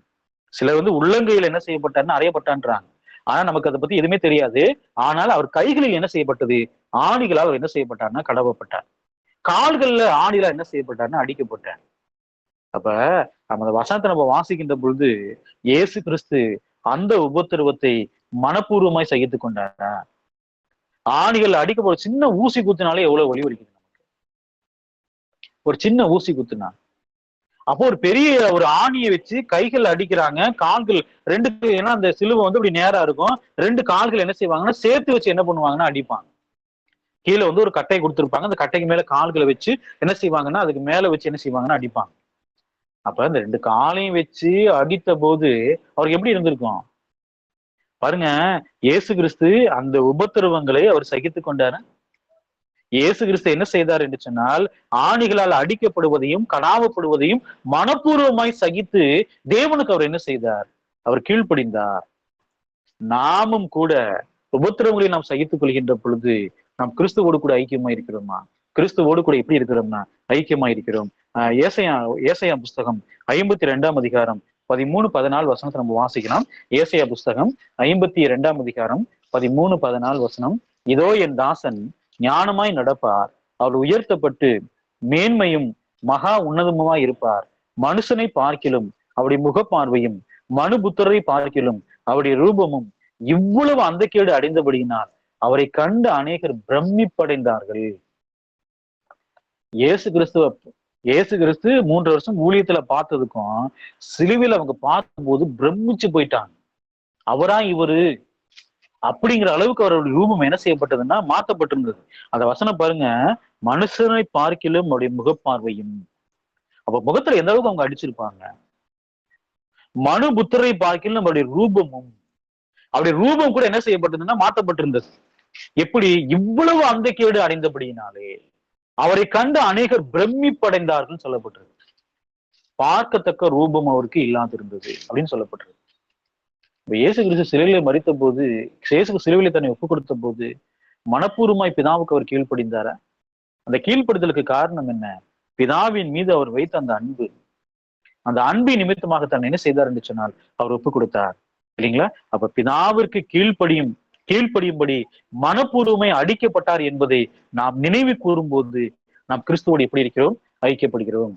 சிலர் உள்ளங்கையில் என்ன செய்யப்பட்டாருன்னு அறையப்பட்டான்றாங்க. ஆனா நமக்கு அதை பத்தி எதுவுமே தெரியாது. ஆனால் அவர் கைகளில் என்ன செய்யப்பட்டது? ஆணிகளால் அவர் என்ன செய்யப்பட்டார்னா கடவப்பட்டார். கால்கள்ல ஆணிகளால் என்ன செய்யப்பட்டார்னா அடிக்கப்பட்டார். அப்ப நம்ம அந்த வசனத்தை நம்ம வாசிக்கின்ற பொழுது இயேசு கிறிஸ்து அந்த உபத்திரவத்தை மனப்பூர்வமாய் சகித்து கொண்டாரா? ஆணிகள் அடிக்கப்படும் சின்ன ஊசி குத்துனாலே எவ்வளவு வலி வலிக்குது நமக்கு. ஒரு சின்ன ஊசி குத்துனா, அப்போ ஒரு பெரிய ஒரு ஆணியை வச்சு கைகள் அடிக்கிறாங்க. கால்கள் 2, ஏன்னா அந்த சிலுவை இப்படி நேரா இருக்கும். 2 கால்கள் என்ன செய்வாங்கன்னா சேர்த்து வச்சு என்ன பண்ணுவாங்கன்னா அடிப்பாங்க. கீழே ஒரு கட்டையை கொடுத்துருப்பாங்க. அந்த கட்டைக்கு மேல கால்களை வச்சு என்ன செய்வாங்கன்னா அதுக்கு மேல வச்சு என்ன செய்வாங்கன்னா அடிப்பாங்க. அப்ப அந்த 2 காலையும் வச்சு அடித்த போது அவருக்கு எப்படி இருந்திருக்கும் பாருங்க. இயேசு கிறிஸ்து அந்த உபத்திரவங்களை அவர் சகித்து கொண்டாரு. இயேசு கிறிஸ்து என்ன செய்தார் என்று சொன்னால், ஆணிகளால் அடிக்கப்படுவதையும் கடாவப்படுவதையும் மனப்பூர்வமாய் சகித்து தேவனுக்கு அவர் என்ன செய்தார்? அவர் கீழ்ப்படிந்தார். நாமும் கூட உபத்திரவங்களை நாம் சகித்துக் கொள்கின்ற பொழுது நாம் கிறிஸ்துவோடு கூட ஐக்கியமா இருக்கிறோமா? கிறிஸ்துவோடு கூட எப்படி இருக்கிறோம்னா ஐக்கியமா இருக்கிறோம். ஏசாயா புஸ்தகம் 52ஆம் அதிகாரம் 13, 14 வசனத்தை நம்ம வாசிக்கலாம். ஏசாயா புஸ்தகம் 52ஆம் அதிகாரம் 13, 14 வசனம், இதோ என் தாசன் ஞானமாய் நடப்பார், அவர் உயர்த்தப்பட்டு மேன்மையும் மகா உன்னதமுமாய் இருப்பார். மனுஷனை பார்க்கிலும் அவருடைய முகப்பார்வையும் மனுபுத்திரரை பார்க்கிலும் அவருடைய ரூபமும் இவ்வளவு அந்தக்கேடு அடைந்தபடியினால் அவரை கண்டு அநேகர் பிரமிப்படைந்தார்கள். இயேசு கிறிஸ்து 3 வருஷம் ஊழியத்துல பார்த்ததுக்கும் சிலுவையில் அவங்க பார்க்கும்போது பிரமிச்சு போயிட்டாங்க. அவரா இவரு அப்படிங்கிற அளவுக்கு அவருடைய ரூபம் என்ன செய்யப்பட்டதுன்னா மாற்றப்பட்டிருந்தது. அந்த வசனம் பாருங்க, மனுஷனை பார்க்கிலும் அவருடைய முகப்பார்வையும். அப்ப முகத்துல எந்த அளவுக்கு அவங்க அடிச்சிருப்பாங்க. மனு புத்திரை பார்க்கிலும் நம்மளுடைய ரூபமும், அவருடைய ரூபம் கூட என்ன செய்யப்பட்டதுன்னா மாற்றப்பட்டிருந்தது. எப்படி? இவ்வளவு அந்த கேடு அடைந்தபடியினாலே அவரை கண்டு அநேகர் பிரமிப்படைந்தார்கள் சொல்லப்பட்டிருக்கு. பார்க்கத்தக்க ரூபம் அவருக்கு இல்லாதிருந்தது அப்படின்னு சொல்லப்பட்டிருக்கு. இப்ப இயேசு கிறிஸ்து சிலுவையில மரித்த போது, இயேசு சிலுவையில தன்னை ஒப்பு கொடுத்த போது மனப்பூர்வமாய் பிதாவுக்கு அவர் கீழ்ப்படிந்தார. அந்த கீழ்ப்படுதலுக்கு காரணம் என்ன? பிதாவின் மீது அவர் வைத்த அந்த அன்பு. அந்த அன்பின் நிமித்தமாக தன்னை என்ன செய்தார் என்று சொன்னால் அவர் ஒப்பு கொடுத்தார் இல்லைங்களா? அப்ப பிதாவிற்கு கீழ்ப்படியும்படி மனப்பூர்வமை அடிக்கப்பட்டார் என்பதை நாம் நினைவு கூறும்போது நாம் கிறிஸ்துவோடு எப்படி இருக்கிறோம்? ஐக்கியப்படுகிறோம்.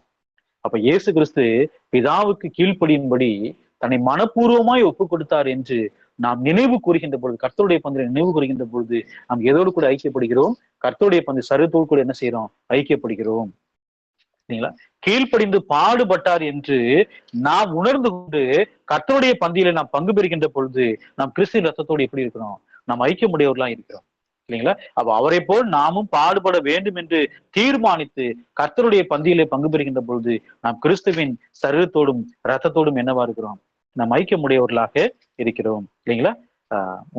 அப்ப இயேசு கிறிஸ்து பிதாவுக்கு கீழ்ப்படியும்படி தன்னை மனப்பூர்வமாய் ஒப்பு கொடுத்தார் என்று நாம் நினைவு கூறுகின்ற பொழுது, கர்த்தருடைய பந்தை நினைவு கூறுகின்ற பொழுது நாம் எதோடு கூட ஐக்கியப்படுகிறோம்? கர்த்தருடைய பந்தை சரீரத்தோடு கூட என்ன செய்யறோம்? ஐக்கியப்படுகிறோம். சரிங்களா? கீழ்ப்படிந்து பாடுபட்டார் என்று நாம் உணர்ந்து கொண்டு கர்த்தருடைய பந்தியில நாம் பங்கு பெறுகின்ற பொழுது நாம் கிறிஸ்துவின் ரத்தத்தோடு எப்படி இருக்கிறோம்? நாம் ஐக்கியமுடையவர்களா இருக்கிறோம். இல்லைங்களா? அப்ப அவரை போல் நாமும் பாடுபட வேண்டும் என்று தீர்மானித்து கர்த்தருடைய பந்தியிலே பங்கு பெறுகின்ற பொழுது நாம் கிறிஸ்துவின் சரீரத்தோடும் இரத்தத்தோடும் என்னவா இருக்கிறோம்? நாம் ஐக்கியமுடையவர்களாக இருக்கிறோம். இல்லைங்களா?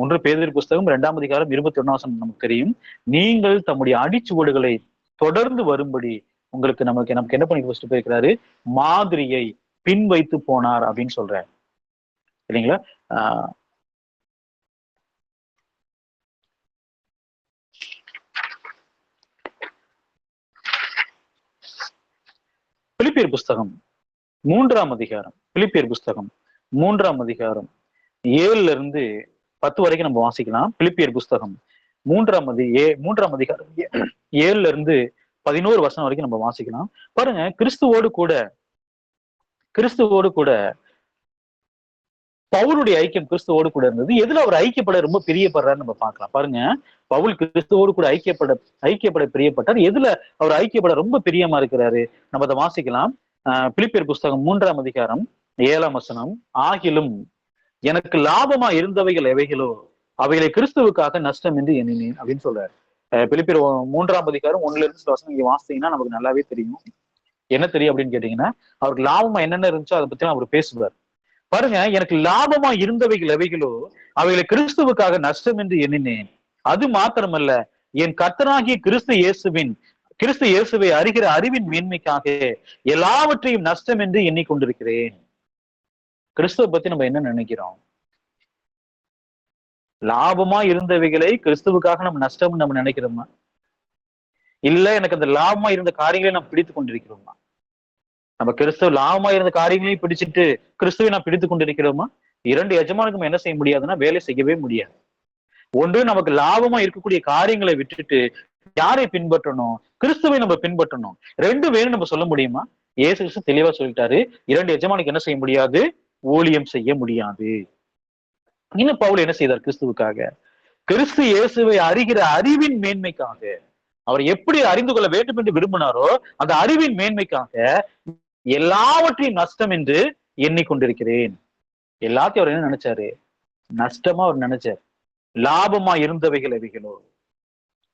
1 பேதுரு புஸ்தகம் 2ஆம் அதிகாரம் 21 நமக்கு தெரியும். நீங்கள் தம்முடைய அடிச்சுவடுகளை தொடர்ந்து வரும்படி உங்களுக்கு நமக்கு என்ன பண்ணி வச்சுட்டு போயிருக்கிறாரு? மாதிரியை பின் வைத்து போனார் அப்படின்னு சொல்றாரு. இல்லைங்களா? பிலிப்பியர் புஸ்தகம் 3ஆம் அதிகாரம், பிலிப்பியர் புஸ்தகம் 3ஆம் அதிகாரம் 7 10 வரைக்கும் நம்ம வாசிக்கலாம். பிலிப்பியர் புஸ்தகம் 3ஆம் அதிகாரம் 7 வரைக்கும் நம்ம வாசிக்கலாம். பாருங்க, கிறிஸ்துவோடு கூட பவுலுடைய ஐக்கியம் கிறிஸ்துவோடு கூட இருந்தது. எதுல அவர் ஐக்கியப்பட ரொம்ப பிரியப்படுறாரு நம்ம பார்க்கலாம். பாருங்க, பவுல் கிறிஸ்துவோடு கூட ஐக்கியப்பட பிரியப்பட்டார். எதுல அவர் ஐக்கியப்பட ரொம்ப பிரியமா இருக்கிறாரு நம்ம அதை வாசிக்கலாம். பிலிப்பியர் புஸ்தகம் 3ஆம் அதிகாரம் 7ஆம் வசனம். ஆகிலும் எனக்கு லாபமா இருந்தவைகள் எவைகளோ அவைகளை கிறிஸ்துவுக்காக நஷ்டம் என்று எண்ணினேன் அப்படின்னு சொல்றாரு. பிலிப்பியர் 3ஆம் அதிகாரம் 1 வசனம் நீங்க வாசித்தீங்கன்னா நமக்கு நல்லாவே தெரியும். என்ன தெரியும் அப்படின்னு கேட்டீங்கன்னா, அவருக்கு லாபமா என்னென்ன இருந்துச்சோ அதை பத்தி அவர் பேசுவார். பாருங்க, எனக்கு லாபமா இருந்தவைகள் எவைகளோ அவைகளை கிறிஸ்துவுக்காக நஷ்டம் என்று எண்ணினேன். அது மாத்திரமல்ல, என் கர்த்தராகிய கிறிஸ்து இயேசுவை அறிகிற அறிவின் மேன்மைக்காக எல்லாவற்றையும் நஷ்டம் என்று எண்ணிக்கொண்டிருக்கிறேன். கிறிஸ்துவ பத்தி நம்ம என்ன நினைக்கிறோம்? லாபமா இருந்தவைகளை கிறிஸ்துவுக்காக நம்ம நஷ்டம் நம்ம நினைக்கிறோமா? இல்ல எனக்கு அந்த லாபமா இருந்த காரியங்களை நாம் பிடித்துக் கொண்டிருக்கிறோமா? நம்ம கிறிஸ்துவ லாபமா இருந்த காரியங்களையும் பிடிச்சிட்டு கிறிஸ்துவை நான் பிடித்துக் கொண்டிருக்கிறோமா? 2 எஜமானுக்கும் என்ன செய்ய முடியாதுன்னா வேலை செய்யவே முடியாது. ஒன்று, நமக்கு லாபமா இருக்கக்கூடிய காரியங்களை விட்டுட்டு யாரை பின்பற்றணும்? கிறிஸ்துவை நம்ம பின்பற்றணும். 2 வேணும் நம்ம சொல்ல முடியுமா? இயேசு கிறிஸ்து தெளிவா சொல்லிட்டாரு, 2 எஜமானுக்கு என்ன செய்ய முடியாது? ஊழியம் செய்ய முடியாது. இன்னும் பவுல் என்ன செய்தார் கிறிஸ்துவுக்காக? கிறிஸ்து இயேசுவை அறிகிற அறிவின் மேன்மைக்காக, அவர் எப்படி அறிந்து கொள்ள வேண்டும் என்று விரும்பினாரோ அந்த அறிவின் மேன்மைக்காக எல்லாவற்றையும் நஷ்டம் என்று எண்ணிக்கொண்டிருக்கிறேன். எல்லாத்தையும் அவர் என்ன நினைச்சாரு? நஷ்டமா அவர் நினைச்சார். லாபமா இருந்தவைகள் எவைகளோ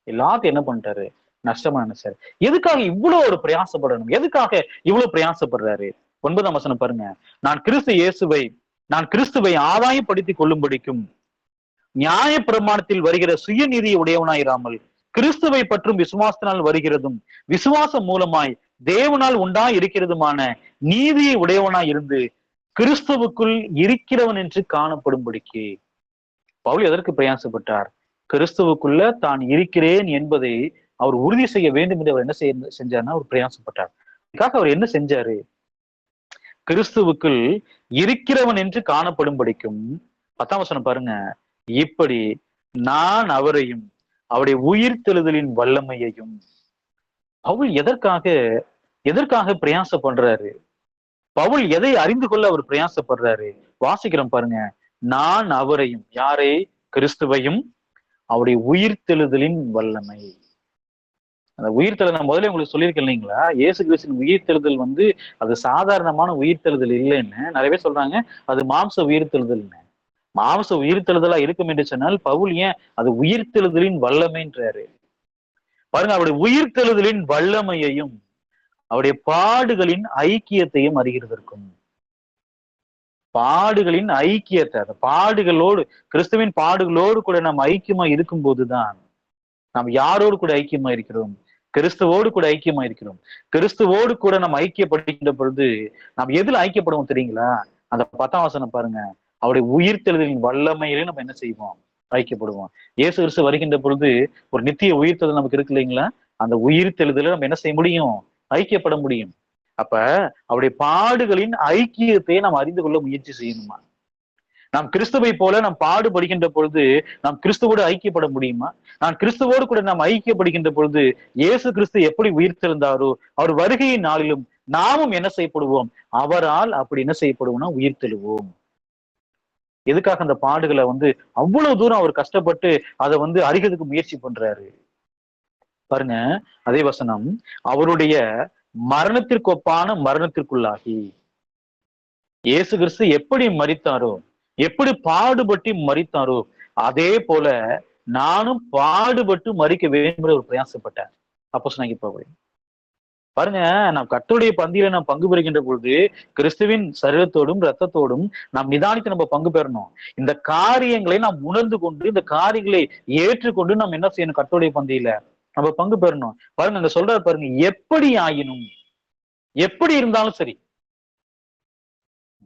எல்லாத்தையும் என்ன பண்ணிட்டாரு? நஷ்டமா நினைச்சாரு. எதுக்காக இவ்வளவு ஒரு பிரயாசப்படணும்? எதுக்காக இவ்வளவு பிரயாசப்படுறாரு? 9ஆம் வசனம் பாருங்க. நான் கிறிஸ்துவை ஆதாயப்படுத்திக் கொள்ளும்படிக்கும் நியாய பிரமாணத்தில் வருகிற சுயநீதியை உடையவனாயிராமல் கிறிஸ்துவை பற்றும் விசுவாசத்தினால் வருகிறதும் விசுவாசம் மூலமாய் தேவனால் உண்டாய் இருக்கிறதுமான நீதியை உடையவனாய் இருந்து கிறிஸ்துவுக்குள் இருக்கிறவன் என்று காணப்படும்படிக்கு. பவுல் எதற்கு பிரயாசப்பட்டார்? கிறிஸ்துவுக்குள்ள தான் இருக்கிறேன் என்பதை அவர் உறுதி செய்ய வேண்டும் என்று அவர் என்ன செஞ்சார்னா அவர் பிரயாசப்பட்டார். அதுக்காக அவர் என்ன செஞ்சாரு? கிறிஸ்துவுக்குள் இருக்கிறவன் என்று காணப்படும்படிக்கும் 10ஆம் வசனம் பாருங்க. இப்படி நான் அவரையும் அவருடைய உயிர்த்தெழுதலின் வல்லமையையும். பவுல் எதற்காக பிரயாச பண்றாரு? பவுல் எதை அறிந்து கொள்ள அவர் பிரயாசப்படுறாரு? வாசிக்கிறோம் பாருங்க. நான் அவரையும், யாரை? கிறிஸ்துவையும் அவருடைய உயிர்த்தெழுதலின் வல்லமை. அந்த உயிர்த்தெழுதல் நான் முதல்ல உங்களுக்கு சொல்லியிருக்கேன் இல்லைங்களா? இயேசு கிறிஸ்துவின் உயிர்த்தெழுதல் அது சாதாரணமான உயிர்த்தெழுதல் இல்லைன்னு நிறைய பேர் சொல்றாங்க. அது மாம்ச உயிர்த்தெழுதல்னு. மாம்ச உயிர்த்தெழுதலா இருக்கும் என்று சொன்னால் பவுல் ஏன் அது உயிர்த்தெழுதலின் வல்லமைன்றாரு? பாருங்க, அவருடைய உயிர்த்தெழுதலின் வல்லமையையும் அவருடைய பாடுகளின் ஐக்கியத்தையும் அறிகிறதற்கும். பாடுகளின் ஐக்கியத்தை, அந்த பாடுகளோடு, கிறிஸ்துவின் பாடுகளோடு கூட நாம் ஐக்கியமா இருக்கும் போதுதான் நாம் யாரோடு கூட ஐக்கியமா இருக்கிறோம்? கிறிஸ்துவோடு கூட ஐக்கியமா இருக்கிறோம். கிறிஸ்துவோடு கூட நம்ம ஐக்கியப்படுகின்ற பொழுது நாம் எதுல ஐக்கியப்படுவோம் தெரியுங்களா? அந்த 10ஆம் வசனம் பாருங்க. அவருடைய உயிர்த்தெழுதலின் வல்லமையிலே நம்ம என்ன செய்வோம்? ஐக்கியப்படுவோம். இயேசு கிறிஸ்து வருகின்ற பொழுது ஒரு நித்திய உயிர்த்தெழுதல் நமக்கு இருக்கு இல்லைங்களா? அந்த உயிர்த்தெழுதல நம்ம என்ன செய்ய முடியும்? ஐக்கியப்பட முடியும். அப்ப அவருடைய பாடுகளின் ஐக்கியத்தை நாம் அறிந்து கொள்ள முயற்சி செய்யணுமா? நாம் கிறிஸ்துவை போல நாம் பாடுபடுகின்ற பொழுது நாம் கிறிஸ்துவோடு ஐக்கியப்பட முடியுமா? நான் கிறிஸ்துவோடு கூட நாம் ஐக்கியப்படுகின்ற பொழுது இயேசு கிறிஸ்து எப்படி உயிர்த்தெழுந்தாரோ அவர் வருகையின் நாளிலும் நாமும் என்ன செய்யப்படுவோம்? அவரால் அப்படி என்ன செய்யப்படுவோம்னா உயிர்த்தெழுவோம். எதுக்காக அந்த பாடுகளை அவ்வளவு தூரம் அவர் கஷ்டப்பட்டு அதை அறிகிறதுக்கு முயற்சி பண்றாரு பாருங்க. அதே வசனம், அவருடைய மரணத்திற்கு ஒப்பான மரணத்திற்குள்ளாகி. இயேசு கிறிஸ்து எப்படி மரித்தாரோ, எப்படி பாடுபட்டு மரித்தாரோ அதே போல நானும் பாடுபட்டு மறிக்க வேண்டும் ஒரு பிரயாசப்பட்டேன். அப்போஸ்தலனாகிய பவுல். பாருங்க, நாம் கர்த்தருடைய பந்தியில நாம் பங்கு பெறுகின்ற பொழுது கிறிஸ்துவின் சரீரத்தோடும் ரத்தத்தோடும் நாம் நிதானித்து நம்ம பங்கு பெறணும். இந்த காரியங்களை நாம் உணர்ந்து கொண்டு, இந்த காரியங்களை ஏற்றுக்கொண்டு நாம் என்ன செய்யணும்? கர்த்தருடைய பந்தியில நம்ம பங்கு பெறணும். பாருங்க, அங்க சொல்றாரு பாருங்க, எப்படி ஆயினும், எப்படி இருந்தாலும் சரி,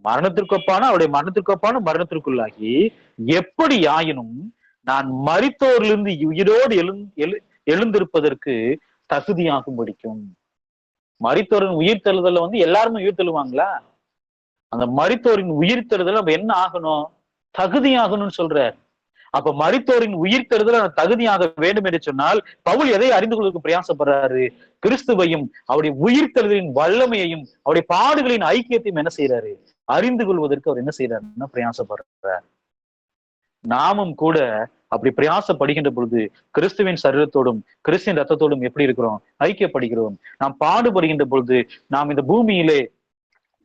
மரணத்திற்கொப்பான அவருடைய மரணத்திற்கொப்பான மரணத்திற்குள்ளாகி, எப்படி ஆயினும் நான் மரித்தோரிலிருந்து உயிரோடு எழுந்திருப்பதற்கு தகுதியாகும் படிக்கும். மரித்தோரின் உயிர் தெழுதல எல்லாருமே உயிர் தெழுவாங்களா? அந்த மரித்தோரின் உயிர் தெழுதல் நம்ம என்ன ஆகணும்? தகுதியாகணும்னு சொல்றார். அப்ப மரித்தோரின் உயிர் தெழுதல் தகுதியாக வேண்டும் என்று சொன்னால் பவுல் எதை அறிந்து கொள்வதற்கு பிரயாசப்படுறாரு? கிறிஸ்துவையும் அவருடைய உயிர் தெழுதலின் வல்லமையையும் அவருடைய பாடுகளின் ஐக்கியத்தையும் என்ன செய்யறாரு? அறிந்து கொள்வதற்கு அவர் என்ன செய்யறாருன்னா பிரயாசப்படுறார். நாமும் கூட அப்படி பிரயாசப்படுகின்ற பொழுது கிறிஸ்துவின் சரீரத்தோடும் கிறிஸ்துவின் ரத்தத்தோடும் எப்படி இருக்கிறோம்? ஐக்கியப்படுகிறோம். நாம் பாடுபடுகின்ற பொழுது, நாம் இந்த பூமியிலே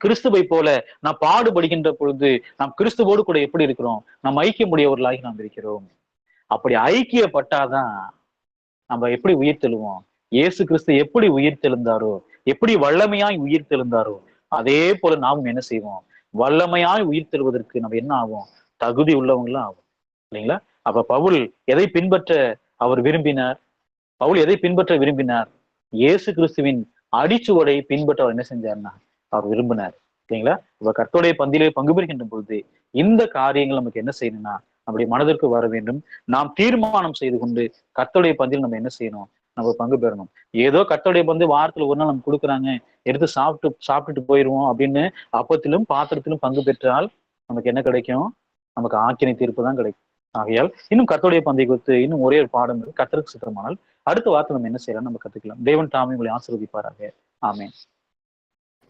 கிறிஸ்துவை போல நாம் பாடுபடுகின்ற பொழுது நாம் கிறிஸ்துவோடு கூட எப்படி இருக்கிறோம்? நாம் ஐக்கியமுடையவர்களாகி நாம் இருக்கிறோம். அப்படி ஐக்கியப்பட்டாதான் நம்ம எப்படி உயிர் தெழுவோம்? இயேசு கிறிஸ்து எப்படி உயிர் தெழுந்தாரோ, எப்படி வல்லமையாய் உயிர் தெழுந்தாரோ, அதே போல நாமும் என்ன செய்வோம்? வல்லமையாய் உயிர் தெழுவதற்கு நம்ம என்ன ஆகும்? தகுதி உள்ளவங்களும் ஆகும். இல்லைங்களா? அப்ப பவுல் எதை பின்பற்ற அவர் விரும்பினார்? பவுல் எதை பின்பற்ற விரும்பினார்? இயேசு கிறிஸ்துவின் அடிச்சுவடை பின்பற்ற அவர் என்ன செஞ்சார்னா அவர் விரும்பினார். இல்லைங்களா? இப்ப கர்த்தருடைய பந்தியிலே பங்கு பெறுகின்ற பொழுது இந்த காரியங்கள் நமக்கு என்ன செய்யணும்னா நம்முடைய மனதிற்கு வர வேண்டும். நாம் தீர்மானம் செய்து கொண்டு கர்த்தருடைய பந்தியில் நம்ம என்ன செய்யணும்? நம்ம பங்கு பெறணும். ஏதோ கர்த்தருடைய பந்து வாரத்துல ஒரு நாள் நம்ம கொடுக்குறாங்க, எடுத்து சாப்பிட்டுட்டு போயிடுவோம் அப்படின்னு அப்பத்திலும் பாத்திரத்திலும் பங்கு பெற்றால் நமக்கு என்ன கிடைக்கும்? நமக்கு ஆக்கினை தீர்ப்பு தான் கிடைக்கும். ஆகையால் இன்னும் கர்த்தருடைய பந்தை குறித்து இன்னும் ஒரே ஒரு பாடம் கர்த்தருக்கு சித்தமானால் அடுத்த வார்த்தை நம்ம என்ன செய்யலாம் நம்ம கத்துக்கலாம். தேவன் தாமே உங்களை ஆசீர்வதிப்பாராக. ஆமென்.